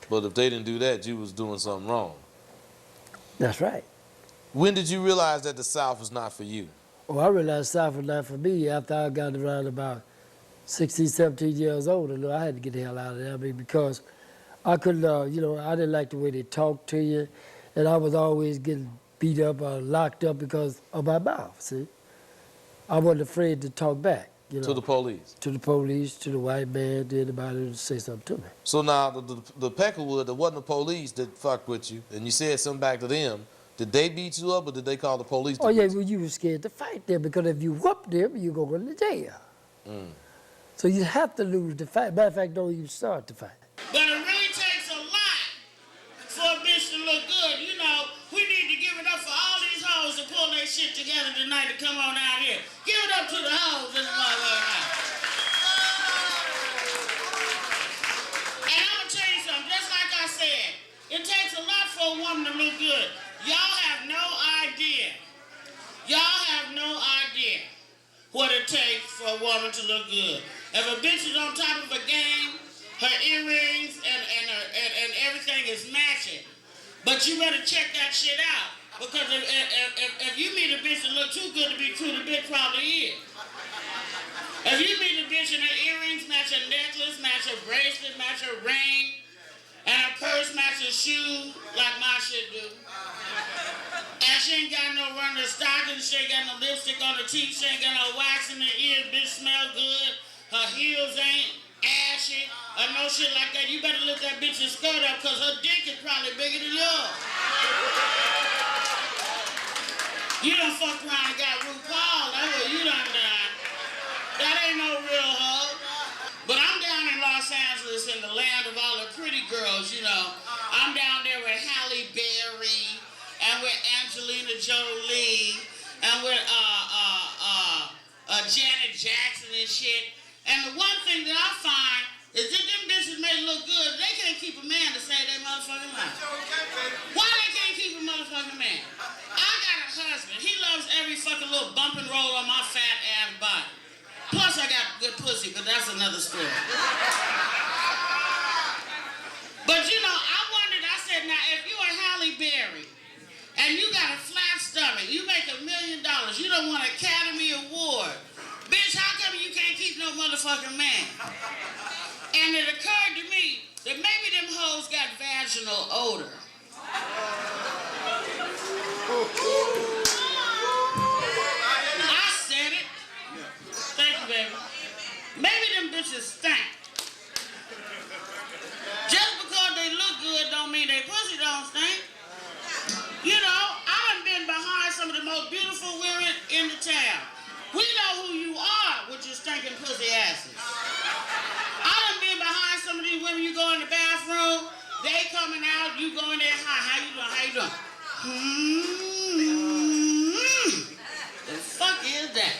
But if they didn't do that, you was doing something wrong. That's right. When did you realize that the South was not for you? Oh, I realized the South was not for me after I got around about 16, 17 years old. And I had to get the hell out of there. I mean, because I couldn't, you know, I didn't like the way they talked to you. And I was always getting beat up or locked up because of my mouth, see? I wasn't afraid to talk back, you know. To the police? To the police, to the white man, to anybody who would say something to me. So now, the Peckerwood, that wasn't the police that fucked with you, and you said something back to them, did they beat you up or did they call the police? Oh, yeah, well, you were scared to fight them because if you whoop them, you go to jail. So you have to lose the fight. Matter of fact, don't even start the fight. But it really takes a lot for a bitch to look good. You know, we need to give it up for all these hoes to pull their shit together tonight to come on out here. Give it up to the hoes in the motherfucking house. And I'm going to tell you something, just like I said, it takes a lot for a woman to look good. Y'all have no idea. Y'all have no idea what it takes for a woman to look good. If a bitch is on top of a game, her earrings and everything is matching. But you better check that shit out. Because if you meet a bitch that look too good to be true, the bitch probably is. If you meet a bitch and her earrings match her necklace, match her bracelet, match her ring, and her purse match her shoe, like my shit do. And she ain't got no running stockings, she ain't got no lipstick on her teeth, she ain't got no wax in her ears, bitch smell good, her heels ain't ashy, or no shit like that. You better lift that bitch's skirt up, cause her dick is probably bigger than yours. You done fucked around and got RuPaul, that's what you done done. That ain't no real hoe. But I'm down in Los Angeles in the land of all the pretty girls, you know. I'm down there with Halle Berry and with Angelina Jolie and with Janet Jackson and shit. And the one thing that I find is that them bitches may look good, they can't keep a man to save their motherfucking life. Why they can't keep a motherfucking man? I got a husband. He loves every fucking little bump and roll on my fat ass body. Plus I got good pussy, but that's another story. But you know, I wondered, I said, now if you are Halle Berry and you got a flat stomach, you make $1 million, you don't want an Academy Award. Bitch, how come you can't keep no motherfucking man? And it occurred to me that maybe them hoes got vaginal odor. I said it. Thank you, baby. Maybe them bitches stink. Just because they look good don't mean they pussy don't stink. You know, I done been behind some of the most beautiful women in the town. We know who you are with your stinking pussy asses. I done been behind some of these women, you go in the bathroom, they coming out, you go in there, hi, how you doing, how you doing? The fuck is that?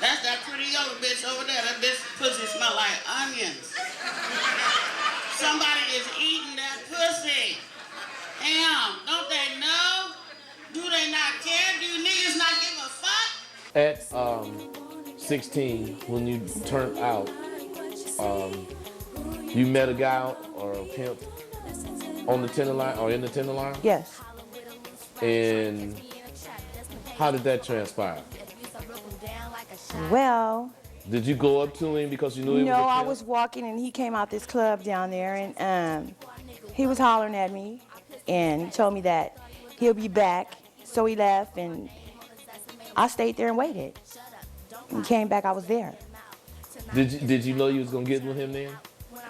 That's that pretty yellow bitch over there. That bitch pussy smell like onions. Somebody is eating that pussy. Damn, don't they know? Do they not care? Do niggas not give a fuck? At 16, when you turned out, you met a guy or a pimp on the tender line or in the tender line? Yes. And how did that transpire? Well, did you go up to him because you knew he was a no, pimp? I was walking and he came out this club down there and he was hollering at me and he told me that he'll be back. So he left and I stayed there and waited. When he came back, I was there. Did you know you was gonna get with him then?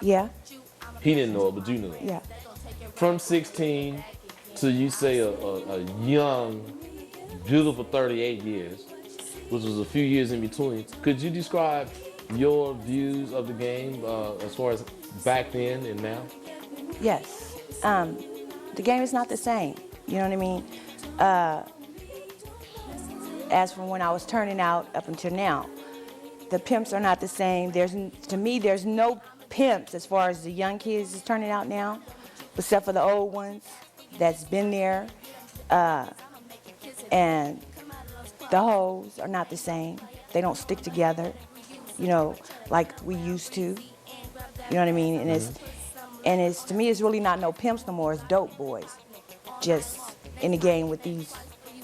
Yeah. He didn't know it, but you knew it. Yeah. from 16 to you say a young, beautiful 38 years, which was a few years in between, could you describe your views of the game as far as back then and now? Yes. The game is not the same. You know what I mean? As from when I was turning out up until now, the pimps are not the same. To me, there's no pimps as far as the young kids is turning out now, except for the old ones that's been there. And the hoes are not the same. They don't stick together, you know, like we used to. You know what I mean? And it's to me, it's really not no pimps no more. It's dope boys, just in the game with these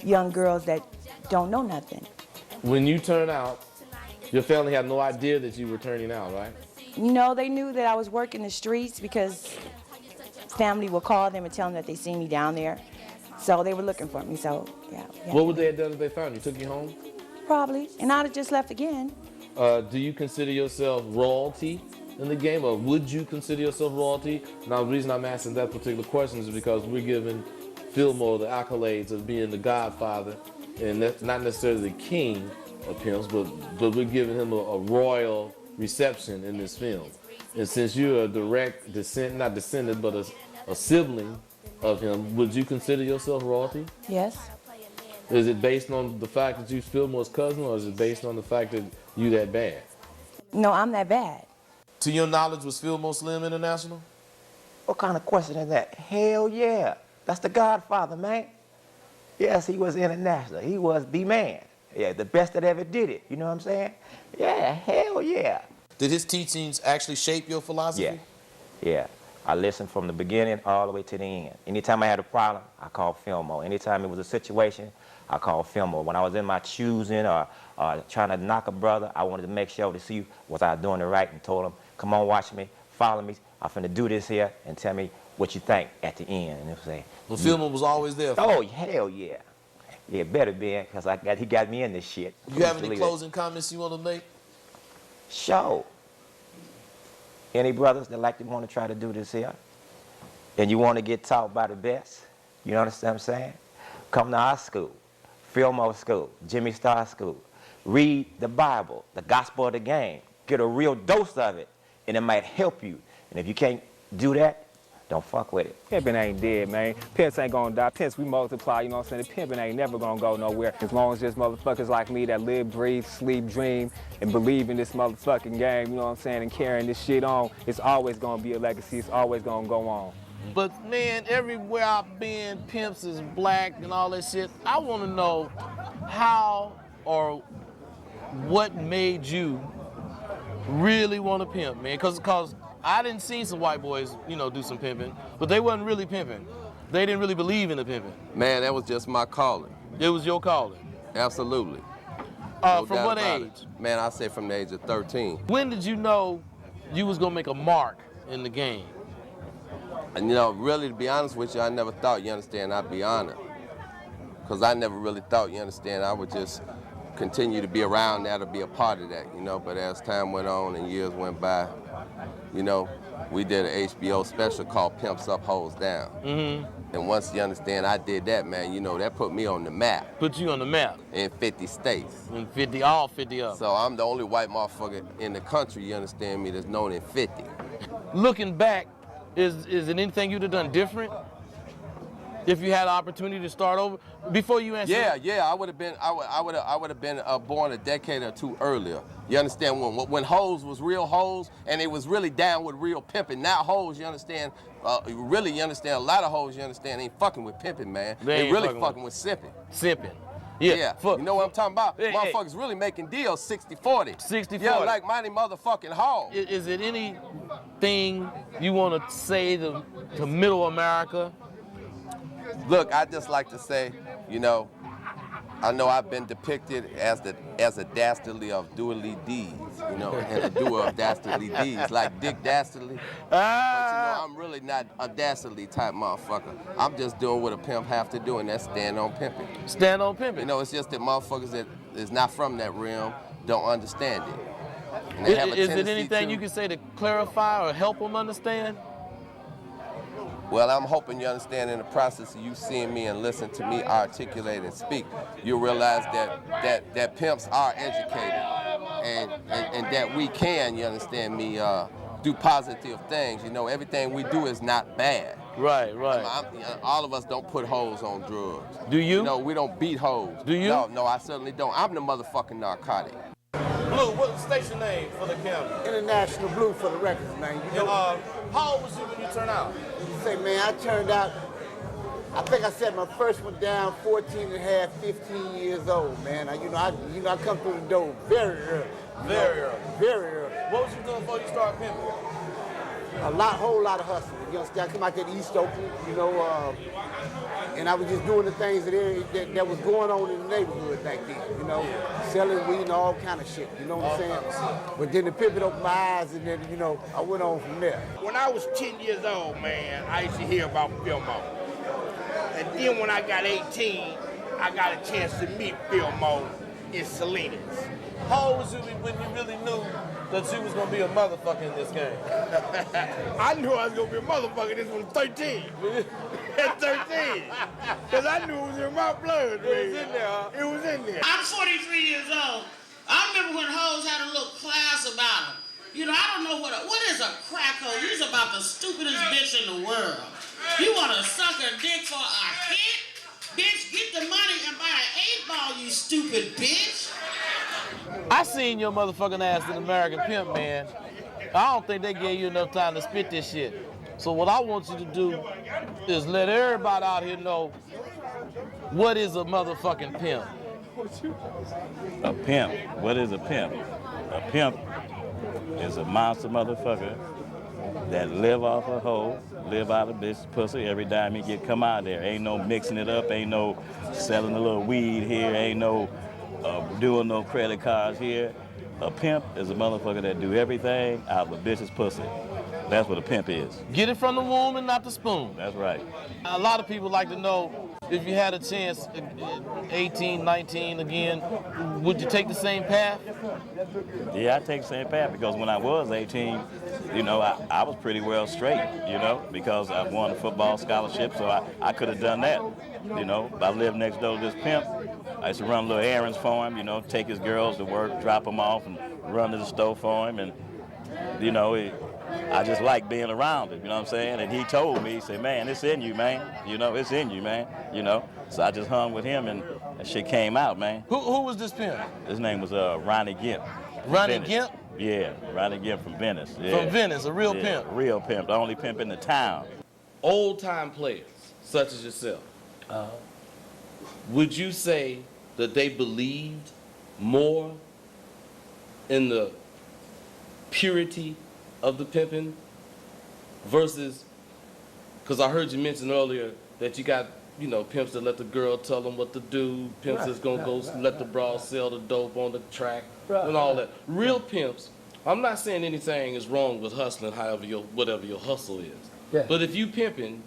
young girls that don't know nothing. When you turn out, your family had no idea that you were turning out, right? You know, they knew that I was working the streets because family would call them and tell them that they seen me down there. So they were looking for me, so yeah. What would they have done if they found you? Took you home? Probably, and I'd have just left again. Do you consider yourself royalty in the game, or would you consider yourself royalty? Now, the reason I'm asking that particular question is because we're giving Fillmore the accolades of being the godfather, and that's not necessarily the king of pimps, but we're giving him a royal reception in this film. And since you're a direct not descendant, but a sibling of him, would you consider yourself royalty? Yes. Is it based on the fact that you Fillmore's cousin, or is it based on the fact that you that bad? No, I'm that bad. To your knowledge, was Fillmore Slim international? What kind of question is that? Hell yeah. That's the Godfather, man. Yes, he was international. He was the man. Yeah, the best that ever did it. You know what I'm saying? Yeah, hell yeah. Did his teachings actually shape your philosophy? Yeah, yeah. I listened from the beginning all the way to the end. Anytime I had a problem, I called Fillmore. Anytime it was a situation, I called Fillmore. When I was in my choosing or trying to knock a brother, I wanted to make sure to see was I doing it right, and told him, come on, watch me, follow me. I'm finna do this here and tell me what you think at the end. And it was like, well, Fillmore was always there for oh, you. hell yeah. Yeah, better be, because he got me in this shit. You have any closing comments you want to make? Sure. Any brothers that like to want to try to do this here, and you want to get taught by the best, you understand what I'm saying? Come to our school, Fillmore School, Jimmy Star School. Read the Bible, the gospel of the game. Get a real dose of it, and it might help you. And if you can't do that, don't fuck with it. Pimping ain't dead, man. Pimps ain't gonna die. Pimps, we multiply, you know what I'm saying? The pimping ain't never gonna go nowhere. As long as there's motherfuckers like me that live, breathe, sleep, dream, and believe in this motherfucking game, you know what I'm saying, and carrying this shit on, it's always gonna be a legacy. It's always gonna go on. But man, everywhere I've been, pimps is black and all that shit. I wanna know how or what made you really want to pimp, man? Cause I didn't see some white boys, you know, do some pimping, but they wasn't really pimping. They didn't really believe in the pimping. Man, that was just my calling. It was your calling? Absolutely. From what age? Man, I say from the age of 13. When did you know you was gonna make a mark in the game? And you know, really, to be honest with you, I never thought, you understand, I'd be honored. Because I never really thought, you understand, I would just continue to be around that or be a part of that, you know. But as time went on and years went by, you know, we did an HBO special called Pimps Up, Hoes Down. Mm-hmm. And once you understand I did that, man, you know, that put me on the map. Put you on the map? In 50 states. In all 50 of them. So I'm the only white motherfucker in the country, you understand me, that's known in 50. Looking back, is it anything you'd have done different? If you had an opportunity to start over? Before you answer Yeah, I would have been born a decade or two earlier. You understand, when hoes was real hoes and they was really down with real pimping. Now hoes, you understand, really, you understand, a lot of hoes, you understand, ain't fucking with pimping, man. They really fucking with simping. Simping. Yeah. You know what I'm talking about? Motherfuckers really making deals 60-40. 60-40. Yeah, like mighty motherfucking hoes. Is it anything you want to say to middle America? Look, I just like to say, you know I've been depicted as a dastardly of Dooley D's, you know, and a doer of dastardly deeds, like Dick Dastardly. But you know, I'm really not a dastardly type motherfucker. I'm just doing what a pimp have to do, and that's stand on pimping. Stand on pimping. You know, it's just that motherfuckers that is not from that realm don't understand it. And they have a is it tendency anything to, you can say to clarify or help them understand? Well, I'm hoping you understand in the process of you seeing me and listening to me articulate and speak, you'll realize that pimps are educated and that we can, you understand me, do positive things. You know, everything we do is not bad. Right. All of us don't put hoes on drugs. Do you? No, we don't beat hoes. Do you? No, I certainly don't. I'm the motherfucking narcotic. Blue, what's the station name for the county? International Blue for the records, man. You know, how old was you when you turned out? Say, man, I turned out, I think I set my first one down 14 and a half, 15 years old, man. I come through the door very early. Very early. What was you doing before you started pimping? Whole lot of hustling. You understand? I come out there to East Oakland, you know, and I was just doing the things that was going on in the neighborhood back then, you know, selling weed and all kind of shit, you know what I'm saying? But then the pimping opened my eyes, and then, you know, I went on from there. When I was 10 years old, man, I used to hear about Fillmore. And then when I got 18, I got a chance to meet Fillmore in Salinas. How old was you when you really knew that you was gonna be a motherfucker in this game? I knew I was gonna be a motherfucker. This was 13. At 13. Because I knew it was in my blood, man. It was in there, huh? It was in there. I'm 43 years old. I remember when hoes had a little class about them. You know, I don't know what is a crack hoe? You's about the stupidest bitch in the world. You want to suck a dick for a hit? Bitch, get the money and buy an 8-ball, you stupid bitch. I seen your motherfucking ass in American Pimp, man. I don't think they gave you enough time to spit this shit. So what I want you to do is let everybody out here know what is a motherfucking pimp. A pimp. What is a pimp? A pimp is a monster motherfucker that live off a hoe, live out of bitch pussy every time he come out there. Ain't no mixing it up, ain't no selling a little weed here, ain't no doing no credit cards here. A pimp is a motherfucker that do everything out of a bitch's pussy. That's what a pimp is. Get it from the womb and not the spoon. That's right. A lot of people like to know, if you had a chance, 18, 19 again, would you take the same path? Yeah, I take the same path because when I was 18, you know, I was pretty well straight, you know, because I won a football scholarship, so I could have done that, you know. I lived next door to this pimp. I used to run little errands for him, you know, take his girls to work, drop them off, and run to the store for him. And, you know, I just like being around him, you know what I'm saying? And he told me, he said, man, it's in you, man. You know, it's in you, man. You know, so I just hung with him, and that shit came out, man. Who was this pimp? His name was Ronnie Gimp. Ronnie Gimp? Yeah, Ronnie Gimp from Venice. Yeah. From Venice, a real pimp? Real pimp, the only pimp in the town. Old-time players, such as yourself, would you say that they believed more in the purity of the pimping versus, because I heard you mention earlier that you got, you know, pimps that let the girl tell them what to do, pimps that's gonna go let the bra sell the dope on the track and all that. Real pimps, I'm not saying anything is wrong with hustling, whatever your hustle is. Yeah. But if you pimping,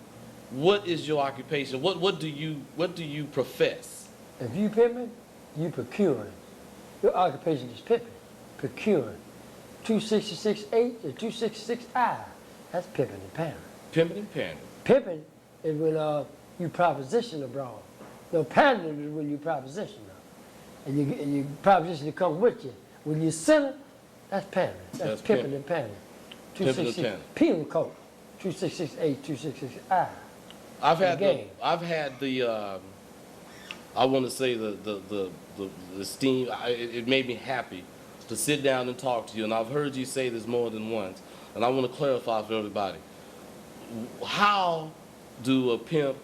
what is your occupation? What do you profess? If you pimping, you procuring. Your occupation is pimping, procuring. 266-8 to 266-I. That's pimping and pandering. Pimping and pandering. Pimping is when you proposition a broad. No, pandering is when you proposition her. And you proposition to come with you. When you send her, that's pandering. That's pimping and pandering. Pimping and pandering. Penal code. 266-8, 266-I. I've had the I want to say the esteem. It made me happy to sit down and talk to you, and I've heard you say this more than once, and I want to clarify for everybody. How do a pimp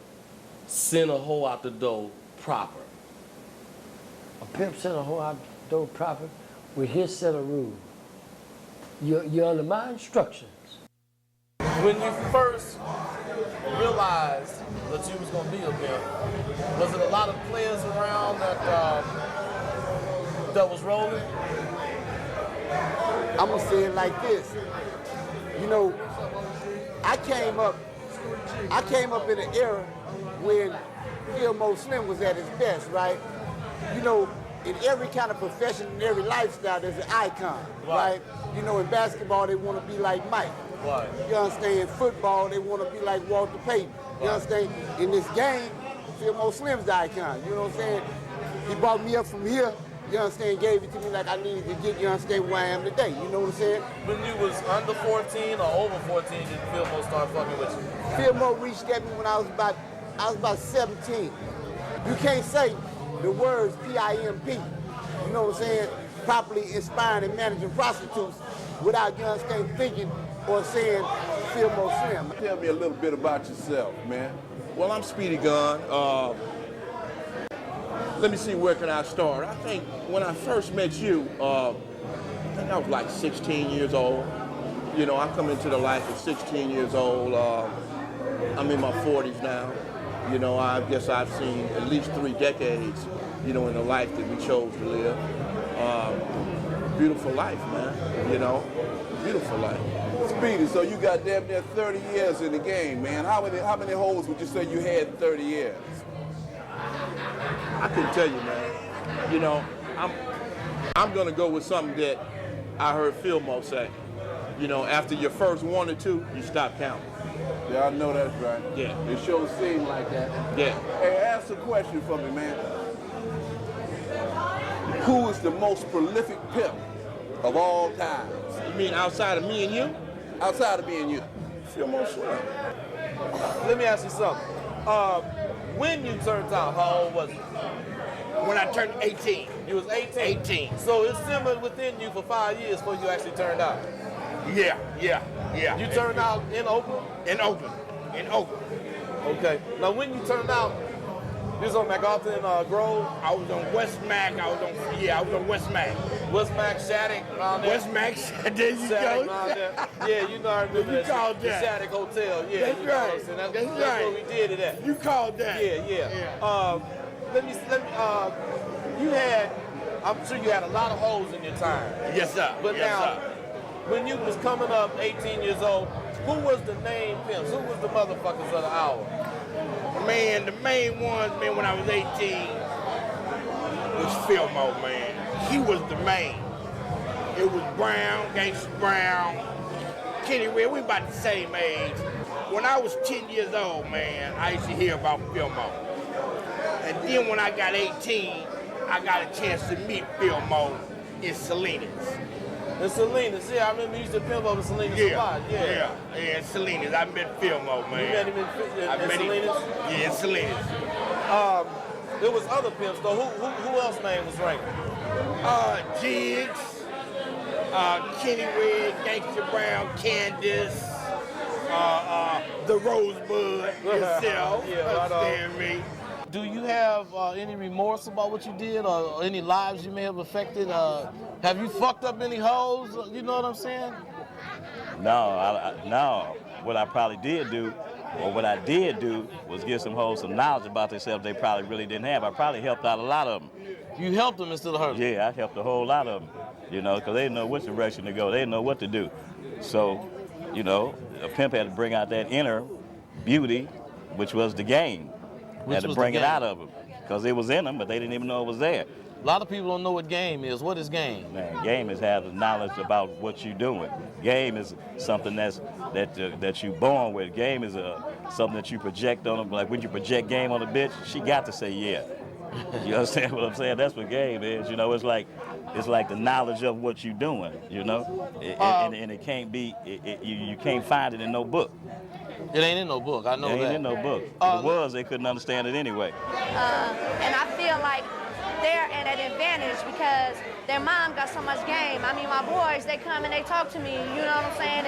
send a hoe out the door proper? A pimp send a hoe out the door proper with his set of rules. You're under my instructions. When you first realized that you was gonna be a pimp, was it a lot of players around that was rolling? I'm gonna say it like this. You know, I came up in an era when Fillmore Slim was at his best, right? You know, in every kind of profession, in every lifestyle, there's an icon, right? You know, in basketball, they want to be like Mike. Right. You understand? Football, they want to be like Walter Payton. You understand? In this game, Phil Mo Slim's the icon. You know what I'm saying? He brought me up from here. You understand? Gave it to me like I needed to get. You understand where I am today? You know what I'm saying? When you was under 14 or over 14, did Phil Mo start fucking with you? Phil Mo reached at me when I was about 17. You can't say the words P-I-M-P. You know what I'm saying? Properly inspiring and managing prostitutes without, you understand, thinking or saying Phil Mo Slim. Tell me a little bit about yourself, man. Well, I'm Speedy Gunn. Let me see, where can I start? I think when I first met you, I think I was like 16 years old. You know, I come into the life at 16 years old. I'm in my 40s now. You know, I guess I've seen at least 3 decades, you know, in the life that we chose to live. Beautiful life, man, you know, beautiful life. Speedy, so you got damn near 30 years in the game, man. How many holes would you say you had in 30 years? I couldn't tell you, man. You know, I'm gonna go with something that I heard Phil Mo say. You know, after your first 1 or 2, you stop counting. Yeah, I know that's right. Yeah. It sure seemed like that. Yeah. Hey, ask a question for me, man. Who is the most prolific pimp of all time? You mean outside of me and you? Outside of me and you. Phil Mo Slim. Let me ask you something. When you turned out, how old was you? When I turned 18. You was 18? 18. So it's simmered within you for 5 years before you actually turned out? Yeah. You turned out in Oakland? In Oakland. Okay. Now when you turned out, you was on MacArthur and Grove? I was on West Mac. I was on West Mac. West Mac, Shattuck, around there? West Mac, there you go. Yeah, you know, I remember You called the that. Shattuck Hotel. Yeah, That's you know right. what I'm saying? That's That's right. where we did it at. You called that. Yeah. Let me, you had, I'm sure you had a lot of holes in your time. Yes, sir. But Yes, now, sir. when you was coming up 18 years old, who was the name pimps? Who was the motherfuckers of the hour? Man, the main ones, man, when I was 18, was Phil Mo, man. He was the main. It was Brown, Gangsta Brown, Kenny Red. We about the same age. When I was 10 years old, man, I used to hear about Phil Mo. And then when I got 18, I got a chance to meet Phil Mo in Salinas. In Salinas, yeah, I remember you used to pimp over Salinas a lot. Yeah, in Salinas. I met Phil Mo, man. You met him in Salinas? Yeah, in Salinas. There was other pimps though. Who else name was ranking? Jigs, Kenny Red, Gangsta Brown, Candace, the Rosebud yourself. Understand me? Do you have any remorse about what you did or any lives you may have affected? Have you fucked up any hoes? You know what I'm saying? No. What I probably did do, or what I did do, was give some hoes some knowledge about themselves they probably really didn't have. I probably helped out a lot of them. You helped them instead of hurt them? Yeah, I helped a whole lot of them, you know, because they didn't know which direction to go. They didn't know what to do. So, you know, a pimp had to bring out that inner beauty, which was the game. Had to bring it out of them, because it was in them, but they didn't even know it was there. A lot of people don't know what game is. What is game? Man, game is having knowledge about what you're doing. Game is something that you're born with. Game is something that you project on them. Like when you project game on a bitch, she got to say yeah. You understand what I'm saying? That's what game is. You know, it's like the knowledge of what you're doing. You know, and it can't be. You can't find it in no book. It ain't in no book. I know that. It ain't in no book. If it was, they couldn't understand it anyway. And I feel like they're at an advantage because their mom got so much game. I mean, my boys, they come and they talk to me, you know what I'm saying?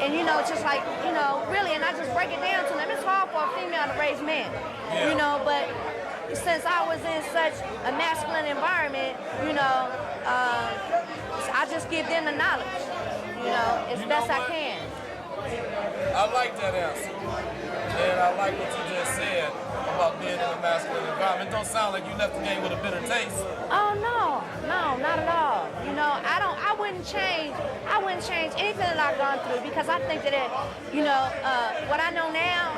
And you know, just like, you know, really, and I just break it down to them. It's hard for a female to raise men, you know, but since I was in such a masculine environment, you know, I just give them the knowledge, you know, as best I can. I like that answer. And I like what you just said about being in a masculine environment. It don't sound like you left the game with a bitter taste. Oh no, not at all. You know, I wouldn't change anything that I've gone through because I think that you know, what I know now,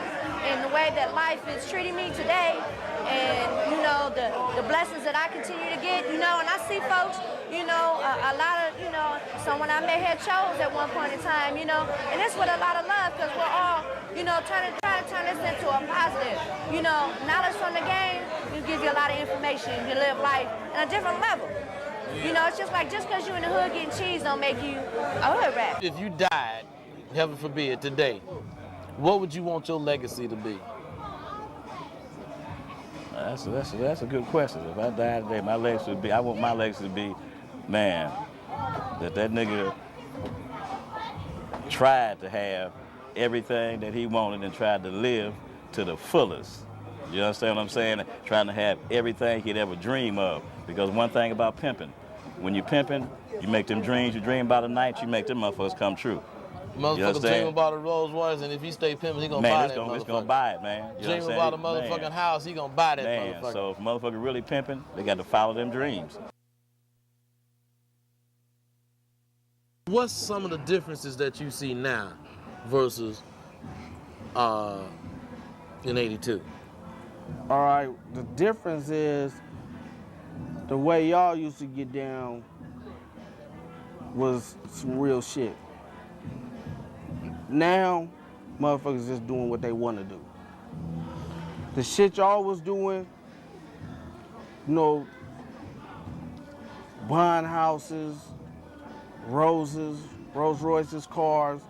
and the way that life is treating me today, and you know the blessings that I continue to get, you know, and I see folks, you know, a lot of, you know, someone I may have chose at one point in time, you know, and it's with a lot of love because we're all, you know, trying to turn this into a positive, you know, knowledge from the game. It gives you a lot of information. You live life at a different level. You know, it's just like just because you're in the hood getting cheese don't make you a hood rat. If you died, heaven forbid, today, what would you want your legacy to be? That's a good question. If I died today, my legacy would be, I want my legacy to be, man, that nigga tried to have everything that he wanted and tried to live to the fullest. You understand what I'm saying? Trying to have everything he'd ever dream of. Because one thing about pimping, when you're pimping, you make them dreams you dream about at night, you make them motherfuckers come true. Motherfucker dream about a Rolls Royce, and if he stay pimping, he gonna buy that motherfucker. It's gonna buy it, man. You dream about a motherfucking house, he gonna buy that motherfucker. So if motherfucker really pimping, they got to follow them dreams. What's some of the differences that you see now versus in '82? All right, the difference is the way y'all used to get down was some real shit. Now, motherfuckers just doing what they want to do. The shit y'all was doing, you know, buying houses, Rolls Royces, cars.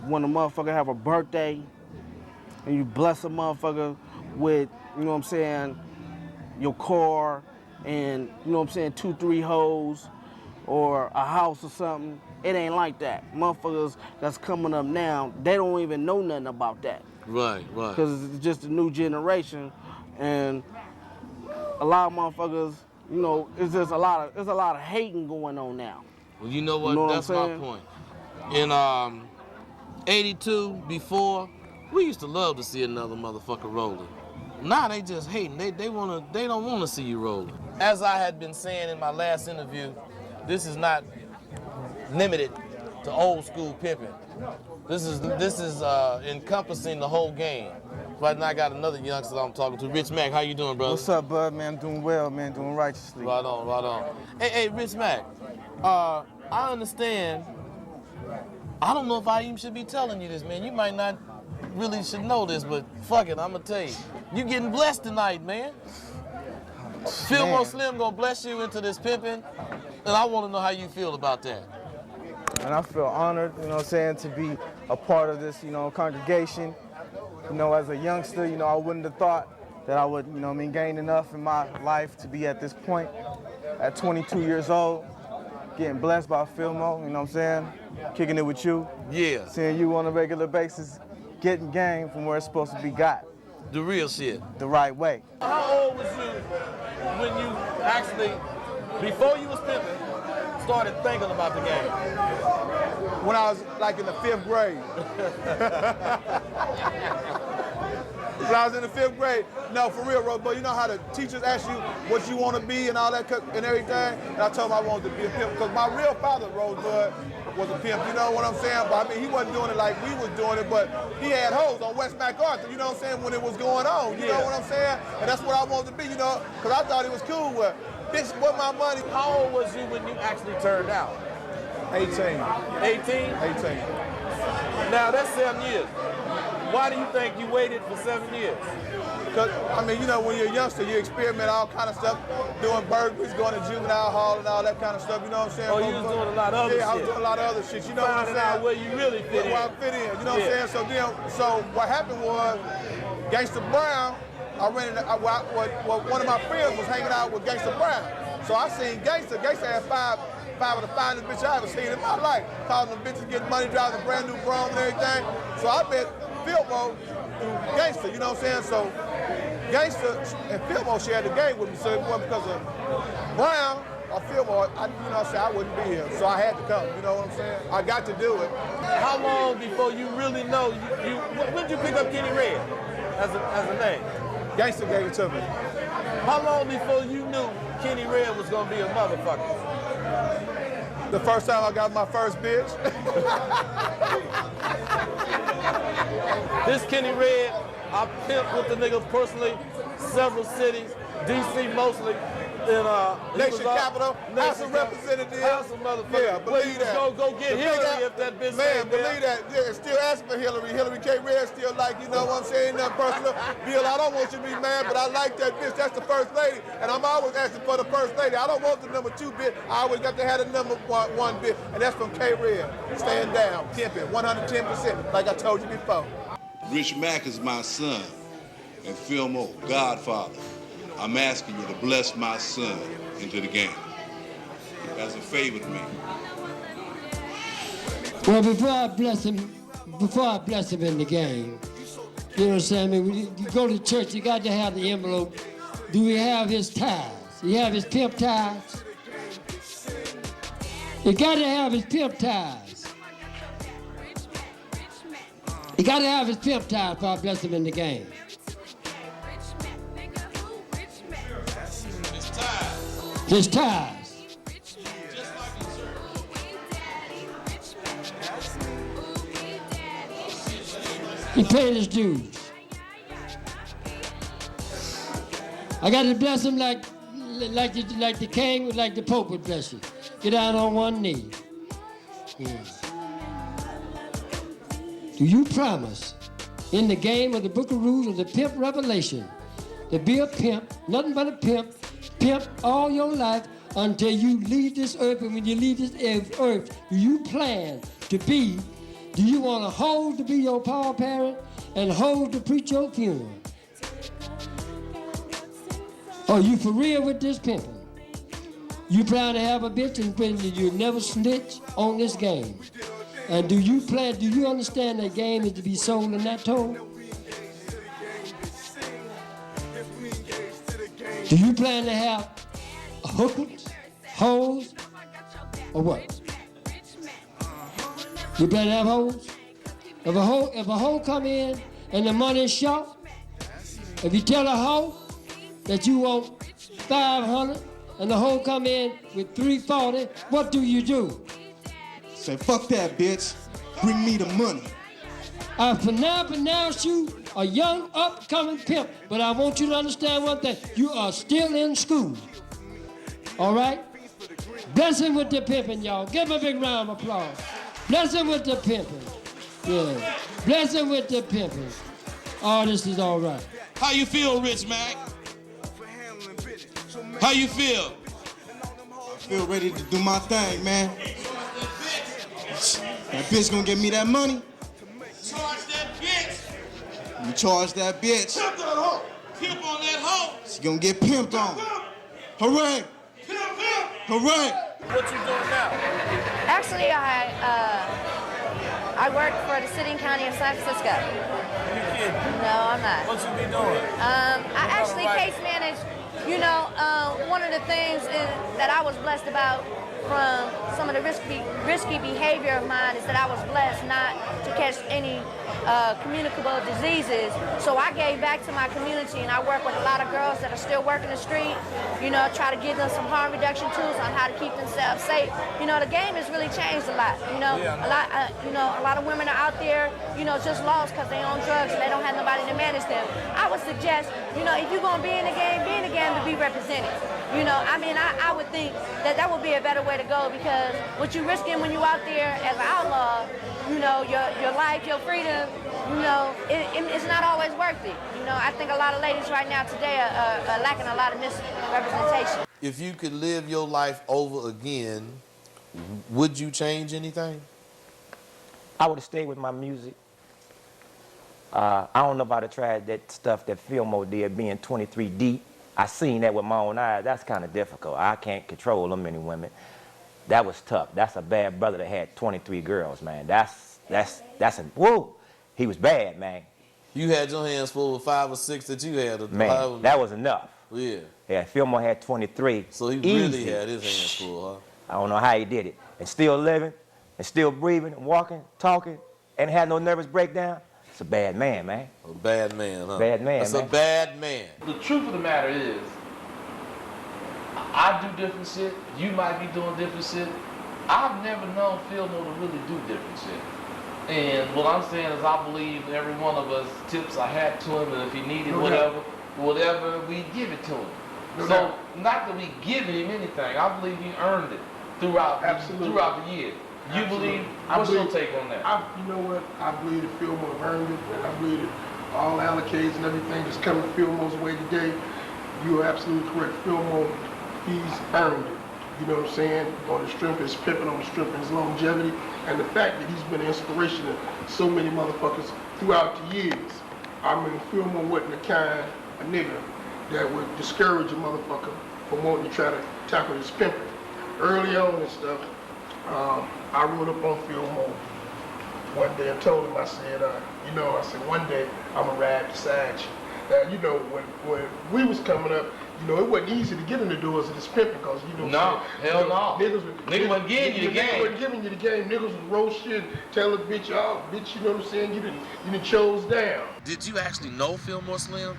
When a motherfucker have a birthday, and you bless a motherfucker with, you know what I'm saying, your car and, you know what I'm saying, 2-3 hoes or a house or something. It ain't like that. Motherfuckers that's coming up now, they don't even know nothing about that. Right. Because it's just a new generation, and a lot of motherfuckers, you know, there's a lot of hating going on now. Well, you know what? You know That's my point. In '82, before, we used to love to see another motherfucker rolling. Now they just hating. They don't want to see you rolling. As I had been saying in my last interview, this is not limited to old school pimping. This is encompassing the whole game. Right now I got another youngster I'm talking to. Rich Mac, how you doing, brother? What's up, bud, man? Doing well, man. Doing righteously. Right on. Hey, Rich Mac, I understand. I don't know if I even should be telling you this, man. You might not really should know this, but fuck it, I'm gonna tell you. You getting blessed tonight, man. Fillmore Slim gonna bless you into this pimping, and I want to know how you feel about that. And I feel honored, you know what I'm saying, to be a part of this, you know, congregation. You know, as a youngster, you know, I wouldn't have thought that I would, you know what I mean, gain enough in my life to be at this point. At 22 years old, getting blessed by Fillmore, you know what I'm saying? Kicking it with you. Yeah. Seeing you on a regular basis, getting game from where it's supposed to be got. The real shit. The right way. How old was you when you actually, before you was pimping, started thinking about the game? When I was like in the 5th grade. When I was in the 5th grade, no, for real, Rosebud, you know how the teachers ask you what you want to be and all that and everything? And I told them I wanted to be a pimp because my real father, Rosebud, was a pimp, you know what I'm saying? But I mean, he wasn't doing it like we was doing it, but he had hoes on West MacArthur, you know what I'm saying, when it was going on, you know what I'm saying? And that's what I wanted to be, you know, because I thought it was cool where, bitch, what my money. How old was you when you actually turned out? 18. 18? 18. Now, that's 7 years. Why do you think you waited for 7 years? Because, I mean, you know, when you're a youngster, you experiment all kind of stuff, doing burglaries, going to juvenile hall and all that kind of stuff, you know what I'm saying? Oh, you was doing a lot of other shit. Yeah, I was doing a lot of other shit, you know what I'm saying? Finding out where you really fit in. Where I fit in, you know what I'm saying? So what happened was, Gangsta Brown, I ran into, one of my friends was hanging out with Gangsta Brown. So I seen Gangsta. Gangsta had five of the finest bitches I ever seen in my life. Calling them bitches, getting money, driving a brand new Brougham and everything. So I met Fillmore through Gangsta, you know what I'm saying? So Gangsta and Fillmore shared the game with me. So it wasn't because of Brown or Fillmore, you know what I'm saying, I wouldn't be here. So I had to come, you know what I'm saying? I got to do it. How long before you really know, when did you pick up Kenny Red as a name? Gangsta gave it to me. How long before you knew Kenny Red was gonna be a motherfucker? The first time I got my first bitch. This Kenny Red, I pimped with the nigga personally, several cities, DC mostly. Nation capital, House of Representatives. House of motherfuckers. Yeah, believe that. Go get Hillary if that bitch man, ain't there. believe that. Yeah, still asking for Hillary. Hillary K. Red still like, you know what I'm saying, nothing personal. Bill, I don't want you to be mad, but I like that bitch. That's the first lady, and I'm always asking for the first lady. I don't want the number 2 bit. I always got to have the number 1 bit, and that's from K. Red. Stand down, pimping, 110%, like I told you before. Rich Mack is my son, and Fillmore, Godfather. I'm asking you to bless my son into the game as a favor to me. Well, before I bless him in the game, you know what I'm saying? I mean, when you go to church, you got to have the envelope. Do we have his ties? You have his pimp ties? You got to have his pimp ties. You got to have his pimp ties before I bless him in the game. His ties. He paid his dues. I got to bless him like the king, like the Pope would bless you. Get down on one knee. Yeah. Do you promise in the game of the Book of Rules of the Pimp Revelation to be a pimp, nothing but a pimp all your life until you leave this earth? And when you leave this earth, do you plan to be, do you want a hoe to be your pallbearer and hoe to preach your funeral? Are you for real with this pimping? You plan to have a bitch and you never snitch on this game? And do you understand that game is to be sold and not told? Do you plan to have hookers, hoes, or what? You plan to have hoes? If a hoe come in and the money is short, if you tell a hoe that you want 500 and the hoe come in with 340, what do you do? Say, fuck that, bitch. Bring me the money. I now pronounce you a young, upcoming pimp, but I want you to understand one thing. You are still in school. All right? Bless him with the pimping, y'all. Give him a big round of applause. Bless him with the pimping. Yeah. Bless him with the pimping. All this is all right. How you feel, Rich Mack? How you feel? I feel ready to do my thing, man. That bitch gonna give me that money. Charge that bitch. You charge that bitch. Pimp that hoe. Pimp on that hoe. She gonna get pimped on. Hooray! Pimp, pimp. Hooray! What you doing now? Actually, I work for the city and county of San Francisco. You kidding? No, I'm not. What you be doing? I actually case manage. You know, one of the things that I was blessed about from some of the risky behavior of mine is that I was blessed not to catch any communicable diseases. So I gave back to my community, and I work with a lot of girls that are still working the street, you know, try to give them some harm reduction tools on how to keep themselves safe. You know, the game has really changed a lot. You know, a lot of women are out there, you know, just lost because they on drugs and they don't have nobody to manage them. I would suggest, you know, if you're going to be in the game to be represented. You know, I mean, I would think that would be a better way to go, because what you're risking when you're out there as an outlaw, you know, your life, your freedom, you know, it's not always worth it. You know, I think a lot of ladies right now today are lacking a lot of misrepresentation. If you could live your life over again, would you change anything? I would have stayed with my music. I don't know about the tried that stuff that Fillmore did, being 23 deep. I seen that with my own eyes. That's kind of difficult. I can't control them many women. That was tough. That's a bad brother that had 23 girls, man. That's whoa. He was bad, man. You had your hands full with 5 or 6 that you had. Man, that was enough. Yeah. Yeah, Fillmore had 23. So he really had his hands full, huh? I don't know how he did it. And still living, and still breathing, and walking, talking, and had no nervous breakdown. It's a bad man, man. A bad man, huh? Bad man, That's man. a bad man. The truth of the matter is, I do different shit. You might be doing different shit. I've never known Fillmore to really do different shit. And what I'm saying is I believe every one of us tips a hat to him, and if he needed No whatever, we give it to him. No So doubt. not that we giving him anything. I believe he earned it throughout the year. You believe? What's your take on that? You know what? I believe that Fillmore earned it. I believe that all allocates and everything that's coming Fillmore's way today. You are absolutely correct. Fillmore, he's earned it. You know what I'm saying? On the strength of his pimping, on the strength of his longevity, and the fact that he's been an inspiration to so many motherfuckers throughout the years. I mean, Fillmore wasn't the kind of nigga that would discourage a motherfucker from wanting to try to tackle his pimping. Early on and stuff, I rode up on Fillmore one day and told him, I said, one day I'm gonna ride beside you. Now, you know, when we was coming up, you know, it wasn't easy to get in the doors of this pimping because, you know, No, hell no. Niggas wasn't giving you the game. Niggas wasn't giving you the game. Niggas was roast shit, tell the bitch, oh, bitch, you know what I'm saying? You done chose down. Did you actually know Fillmore Slim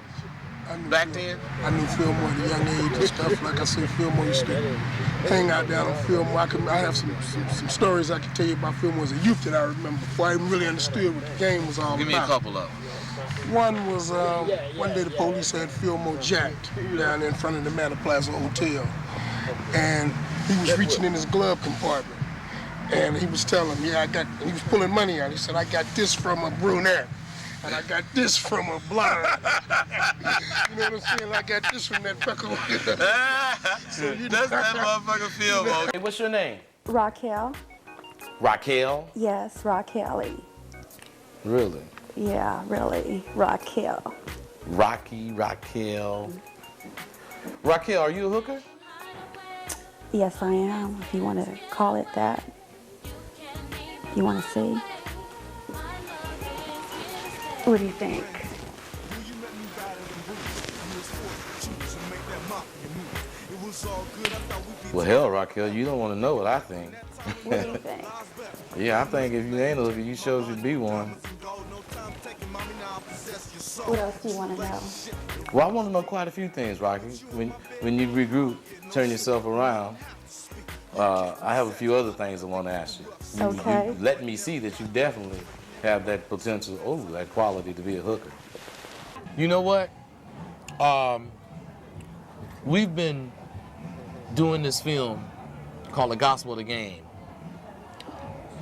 back then? I knew Fillmore at a young age and stuff. Like I said, Fillmore used to hang out down on Fillmore. I have some stories I can tell you about Fillmore as a youth that I remember before I even really understood what the game was all about. Give me a couple of them. One was, one day the police had Fillmore jacked down in front of the Manor Plaza Hotel. And he was reaching in his glove compartment. And he was telling me, he was pulling money out. He said, I got this from a brunette. And I got this from a blonde. You know what I'm saying? I got this from that fucker. So, That's that motherfucker Fillmore. Hey, what's your name? Raquel. Raquel? Yes, Raquel. Really? Yeah, really, Raquel. Raquel. Raquel, are you a hooker? Yes, I am, if you want to call it that. You want to see? What do you think? Well, hell, Raquel, you don't want to know what I think. What do you think? Yeah, I think if you ain't a hooker, you sure should be one. What else do you want to know? Well, I want to know quite a few things, Rocky. When you regroup, turn yourself around, I have a few other things I want to ask you. Okay. You let me see that you definitely have that potential, that quality to be a hooker. You know what? We've been doing this film called The Gospel of the Game.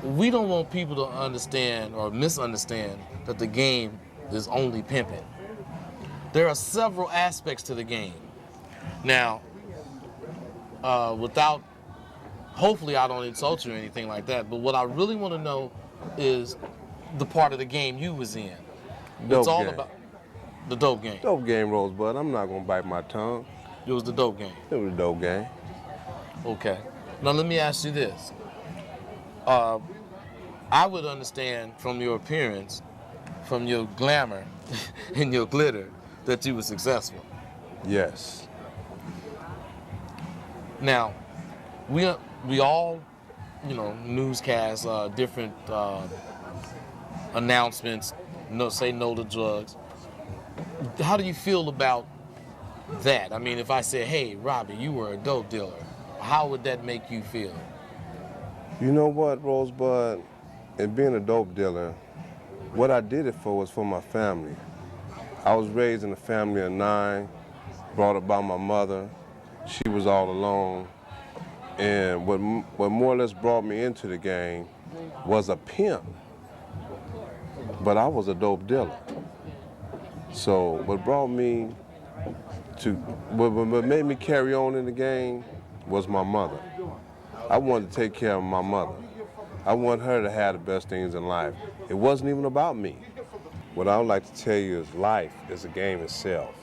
We don't want people to understand or misunderstand that the game is only pimping. There are several aspects to the game. Now, hopefully I don't insult you or anything like that, but what I really want to know is the part of the game you was in. It's all about the dope game. Dope game, Rosebud. I'm not gonna bite my tongue. It was the dope game. It was the dope game. Okay. Now let me ask you this. I would understand from your appearance, from your glamour and your glitter, that you were successful. Yes. Now, we all, newscasts, different announcements, say no to drugs. How do you feel about that? I mean, if I said, hey, Robbie, you were a dope dealer, how would that make you feel? You know what, Rosebud? In being a dope dealer, what I did it for was for my family. I was raised in a family of 9, brought up by my mother. She was all alone. And what more or less brought me into the game was a pimp. But I was a dope dealer. So what brought me to, what made me carry on in the game was my mother. I wanted to take care of my mother. I want her to have the best things in life. It wasn't even about me. What I would like to tell you is life is a game itself.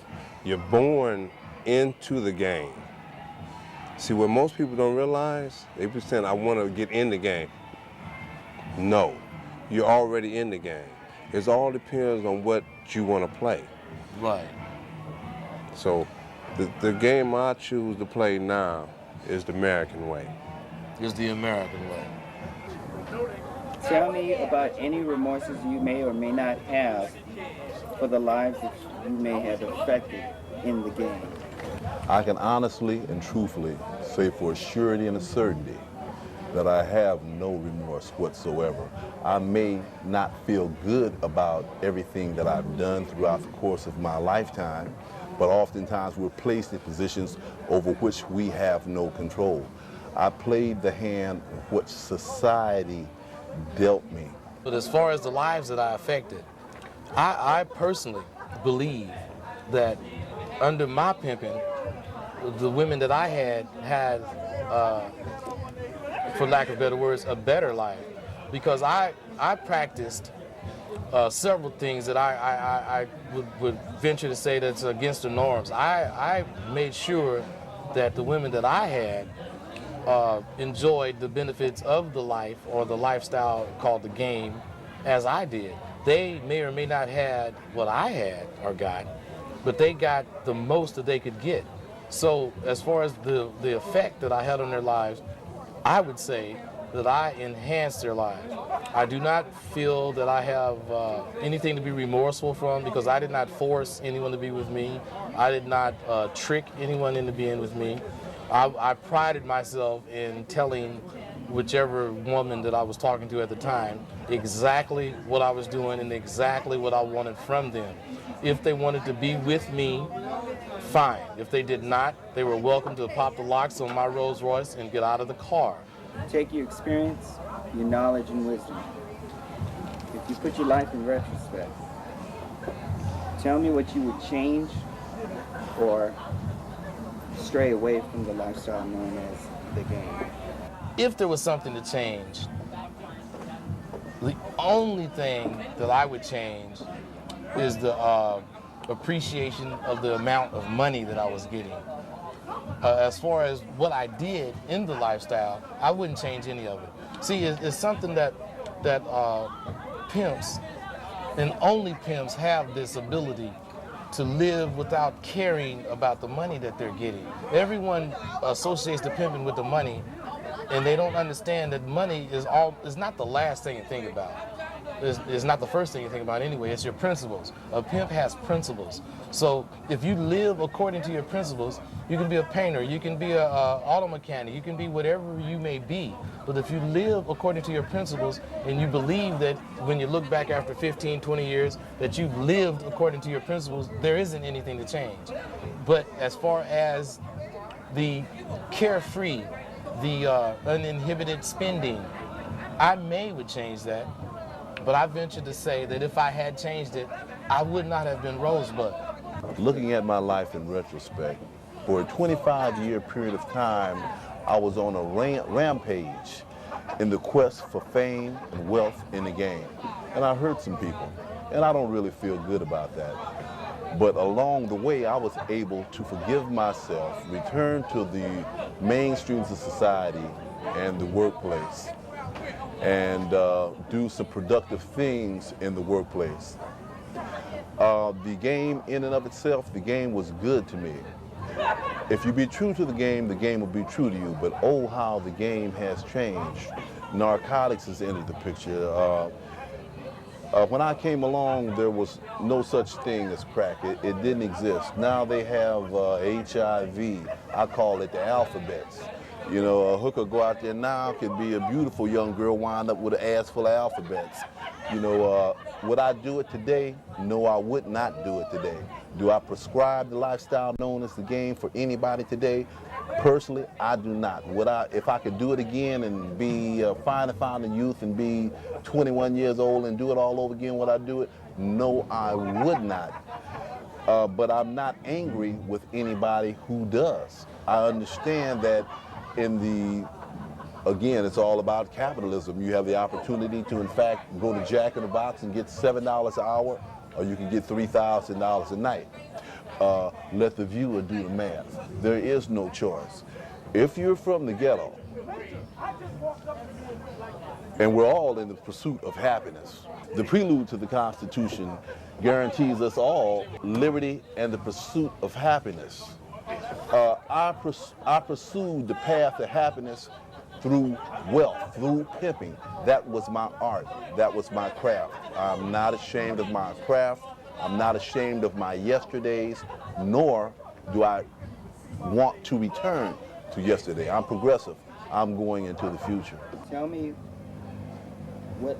You're born into the game. See, what most people don't realize, they pretend, I want to get in the game. No, you're already in the game. It all depends on what you want to play. Right. So the game I choose to play now is the American way. Is the American way. Tell me about any remorses you may or may not have for the lives that you may have affected in the game. I can honestly and truthfully say for a surety and a certainty that I have no remorse whatsoever. I may not feel good about everything that I've done throughout the course of my lifetime, but oftentimes we're placed in positions over which we have no control. I played the hand which society dealt me. But as far as the lives that I affected, I personally believe that under my pimping, the women that I had, for lack of better words, a better life. Because I practiced several things that I would venture to say that's against the norms. I made sure that the women that I had enjoyed the benefits of the life or the lifestyle called the game as I did. They may or may not had what I had or got, but they got the most that they could get. So as far as the effect that I had on their lives, I would say that I enhanced their lives. I do not feel that I have anything to be remorseful from, because I did not force anyone to be with me. I did not trick anyone into being with me. I prided myself in telling whichever woman that I was talking to at the time exactly what I was doing and exactly what I wanted from them. If they wanted to be with me, fine. If they did not, they were welcome to pop the locks on my Rolls Royce and get out of the car. Take your experience, your knowledge, and wisdom. If you put your life in retrospect, tell me what you would change or stray away from the lifestyle known as the game. If there was something to change, the only thing that I would change is the appreciation of the amount of money that I was getting. As far as what I did in the lifestyle, I wouldn't change any of it. See, it's something that pimps, and only pimps, have this ability to live without caring about the money that they're getting. Everyone associates the pimping with the money, and they don't understand that money is not the last thing you think about. It's not the first thing you think about anyway. It's your principles. A pimp has principles. So if you live according to your principles, you can be a painter, you can be an auto mechanic, you can be whatever you may be. But if you live according to your principles and you believe that when you look back after 15, 20 years, that you've lived according to your principles, there isn't anything to change. But as far as the carefree, the uninhibited spending, I would change that. But I venture to say that if I had changed it, I would not have been Rosebud. Looking at my life in retrospect, for a 25-year period of time, I was on a rampage in the quest for fame and wealth in the game. And I hurt some people, and I don't really feel good about that. But along the way, I was able to forgive myself, return to the mainstreams of society and the workplace, and do some productive things in the workplace. The game in and of itself, the game was good to me. If you be true to the game will be true to you, but oh, how the game has changed. Narcotics has entered the picture. When I came along, there was no such thing as crack. It didn't exist. Now they have HIV. I call it the alphabets. You know, a hooker go out there now, could be a beautiful young girl, wind up with an ass full of alphabets. You know, would I do it today? No, I would not do it today. Do I prescribe the lifestyle known as the game for anybody today? Personally, I do not. If I could do it again and be fine and found youth and be 21 years old and do it all over again, would I do it? No, I would not. But I'm not angry with anybody who does. I understand that again, it's all about capitalism. You have the opportunity to, in fact, go to Jack in the Box and get $7 an hour, or you can get $3,000 a night. Let the viewer do the math. There is no choice. If you're from the ghetto, and we're all in the pursuit of happiness, the prelude to the Constitution guarantees us all liberty and the pursuit of happiness. I pursued the path to happiness through wealth, through pimping. That was my art. That was my craft. I'm not ashamed of my craft. I'm not ashamed of my yesterdays, nor do I want to return to yesterday. I'm progressive. I'm going into the future. Tell me what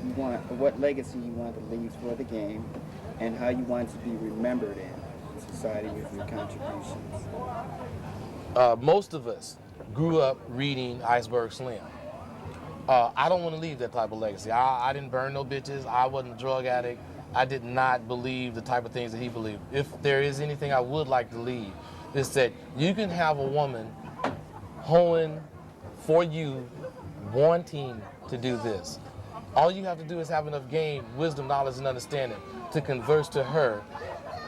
you want, what legacy you want to leave for the game, and how you want to be remembered in society with your contributions. Most of us grew up reading Iceberg Slim. I don't want to leave that type of legacy. I didn't burn no bitches. I wasn't a drug addict. I did not believe the type of things that he believed. If there is anything I would like to leave, is that you can have a woman hoeing for you, wanting to do this. All you have to do is have enough game, wisdom, knowledge, and understanding to converse to her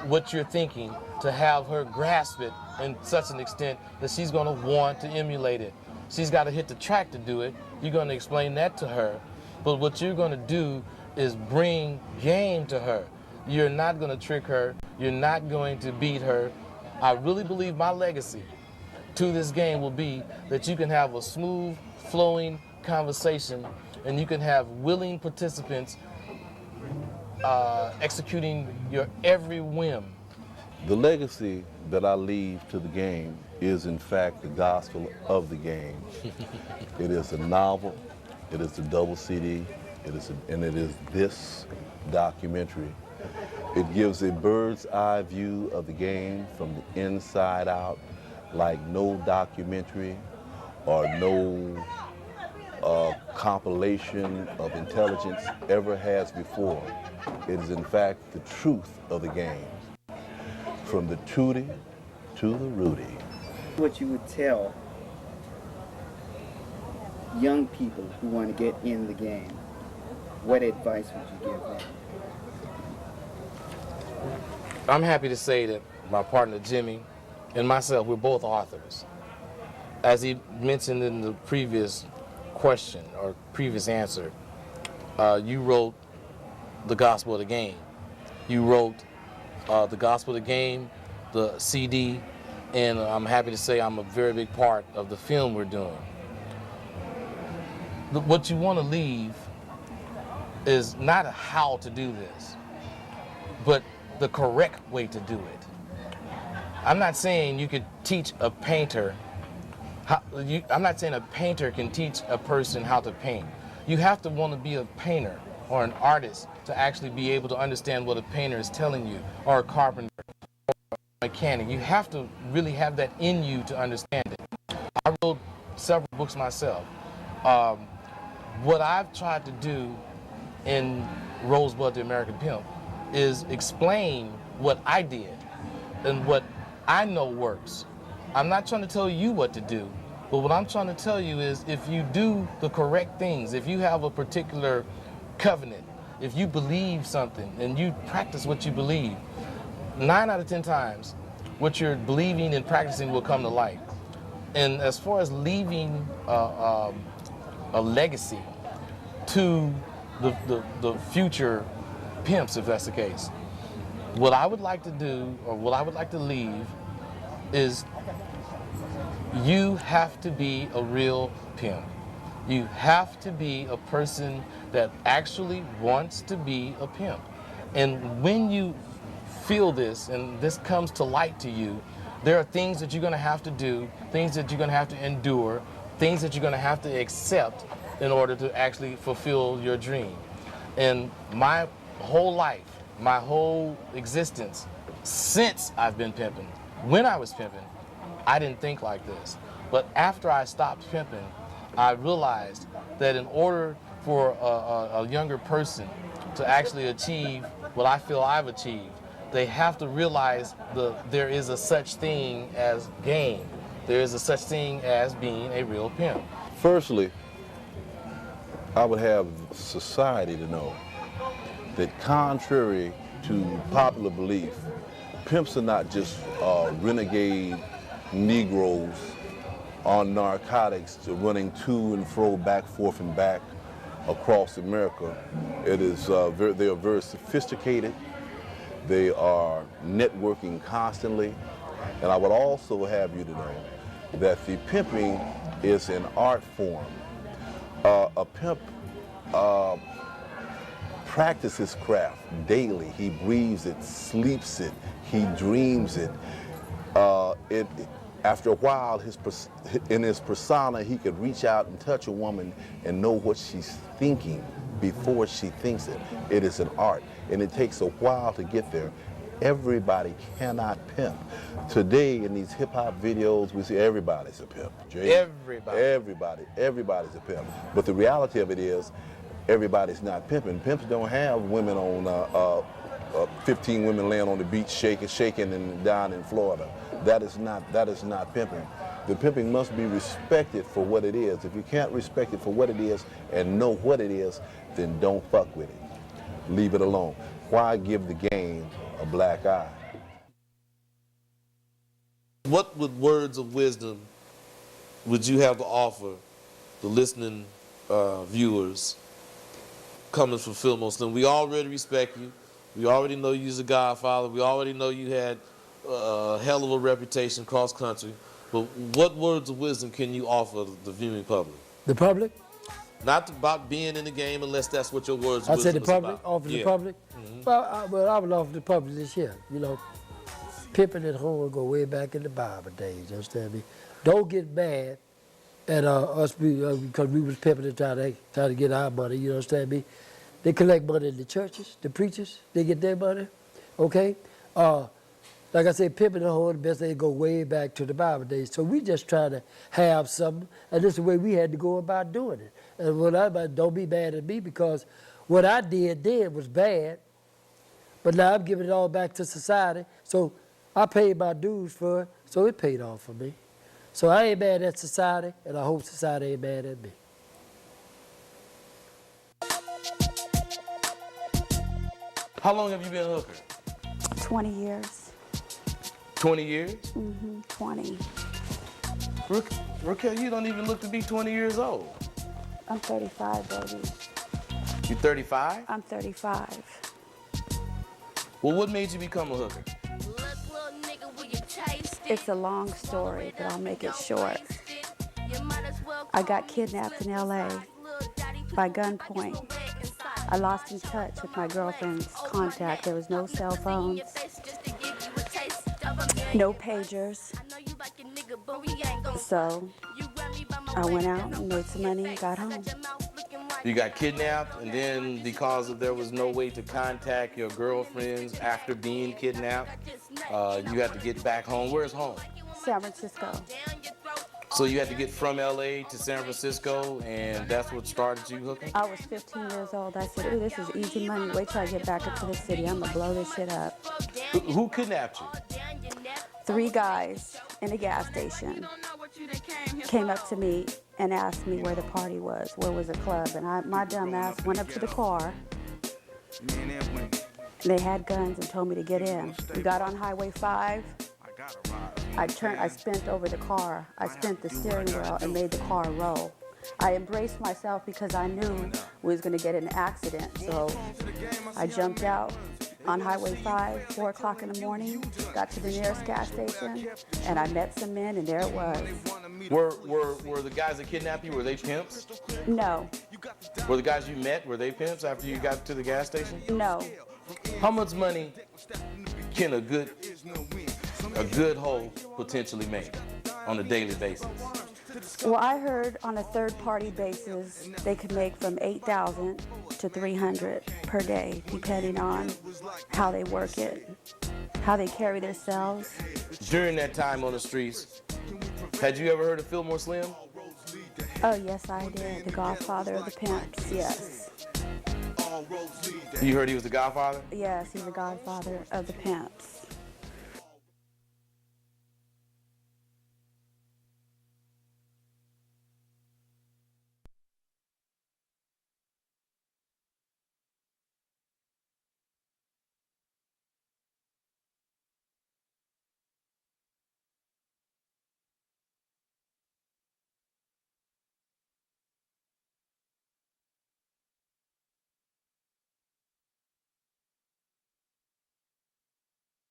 what you're thinking, to have her grasp it in such an extent that she's going to want to emulate it. She's got to hit the track to do it. You're going to explain that to her. But what you're going to do is bring game to her. You're not going to trick her. You're not going to beat her. I really believe my legacy to this game will be that you can have a smooth, flowing conversation, and you can have willing participants executing your every whim. The legacy that I leave to the game is in fact the gospel of the game. It is a novel, it is a double CD, and it is this documentary. It gives a bird's eye view of the game from the inside out, like no documentary or no compilation of intelligence ever has before. It is in fact the truth of the game, from the Tootie to the Rudy. What you would tell young people who want to get in the game, what advice would you give them? I'm happy to say that my partner Jimmy and myself, we're both authors. As he mentioned in the previous question or previous answer, you wrote The Gospel of the Game. You wrote The Gospel of the Game, the CD, and I'm happy to say I'm a very big part of the film we're doing. What you want to leave is not how to do this, but the correct way to do it. I'm not saying you could teach a painter, I'm not saying a painter can teach a person how to paint. You have to want to be a painter or an artist to actually be able to understand what a painter is telling you, or a carpenter, or a mechanic. You have to really have that in you to understand it. I wrote several books myself. What I've tried to do in Rosebud the American Pimp is explain what I did and what I know works. I'm not trying to tell you what to do, but what I'm trying to tell you is if you do the correct things, if you have a particular covenant, if you believe something and you practice what you believe, 9 out of 10 times what you're believing and practicing will come to light. And as far as leaving a legacy to the future pimps, if that's the case, what I would like to do, or what I would like to leave, is you have to be a real pimp. You have to be a person that actually wants to be a pimp. And when you feel this and this comes to light to you, there are things that you're going to have to do, things that you're going to have to endure, things that you're going to have to accept in order to actually fulfill your dream. And my whole life, my whole existence, since I've been pimping, when I was pimping, I didn't think like this. But after I stopped pimping, I realized that in order for a younger person to actually achieve what I feel I've achieved, they have to realize there is a such thing as game. There is a such thing as being a real pimp. Firstly, I would have society to know that contrary to popular belief, pimps are not just renegade Negroes on narcotics running to and fro, back, forth, and back across America. It is they are very sophisticated. They are networking constantly. And I would also have you to know that the pimping is an art form. A pimp practices craft daily. He breathes it, sleeps it, he dreams it. After a while, in his persona, he could reach out and touch a woman and know what she's thinking before she thinks it. It is an art, and it takes a while to get there. Everybody cannot pimp. Today, in these hip-hop videos, we see everybody's a pimp. Everybody's a pimp. But the reality of it is, everybody's not pimping. Pimps don't have women on 15 women laying on the beach shaking and down in Florida. That is not pimping. The pimping must be respected for what it is. If you can't respect it for what it is and know what it is, then don't fuck with it. Leave it alone. Why give the game a black eye? What words of wisdom would you have to offer the listening viewers coming from Fillmore Slim? We already respect you. We already know you're a godfather. We already know you had a hell of a reputation cross country. But what words of wisdom can you offer the viewing public? The public? Not about being in the game unless that's what your words of I wisdom said the public, offer the public? Well, I would offer the public this here. You know, pimping at home go way back in the Bible days, you understand me? Don't get mad at us because we was pimping and trying to get our money, you understand me? They collect money in the churches, the preachers, they get their money, okay? Like I said, pimping at home, the best they go way back to the Bible days. So we just trying to have something, and this is the way we had to go about doing it. And what don't be mad at me because what I did then was bad, but now I'm giving it all back to society. So I paid my dues for it, so it paid off for me. So I ain't mad at society, and I hope society ain't mad at me. How long have you been a hooker? 20 years. 20 years? 20. Raquel, you don't even look to be 20 years old. I'm 35, baby. You 35? I'm 35. Well, what made you become a hooker? It's a long story, but I'll make it short. I got kidnapped in LA by gunpoint. I lost in touch with my girlfriend's contact. There was no cell phones, no pagers. So I went out and made some money and got home. You got kidnapped, and then because there was no way to contact your girlfriends after being kidnapped, you had to get back home. Where's home? San Francisco. So you had to get from LA to San Francisco, and that's what started you hooking? I was 15 years old. I said, ooh, this is easy money. Wait till I get back into the city. I'm gonna blow this shit up. Who kidnapped you? 3 guys in a gas station came up to me and asked me where the party was, where was the club, and my dumb ass went up to the car. They had guns and told me to get in. We got on Highway 5. I spent over the car. I spent the steering wheel and made the car roll. I embraced myself because I knew we was gonna get in an accident. So I jumped out on Highway 5, 4 o'clock in the morning, got to the nearest gas station, and I met some men, and there it was. Were the guys that kidnapped you, were they pimps? No. Were the guys you met, were they pimps after you got to the gas station? No. How much money can a good hoe potentially make on a daily basis? Well, I heard on a third-party basis, they could make from $8,000 to $300 per day, depending on how they work it, how they carry themselves. During that time on the streets, had you ever heard of Fillmore Slim? Oh, yes, I did. The godfather of the pimps, yes. You heard he was the godfather? Yes, he's the godfather of the pimps.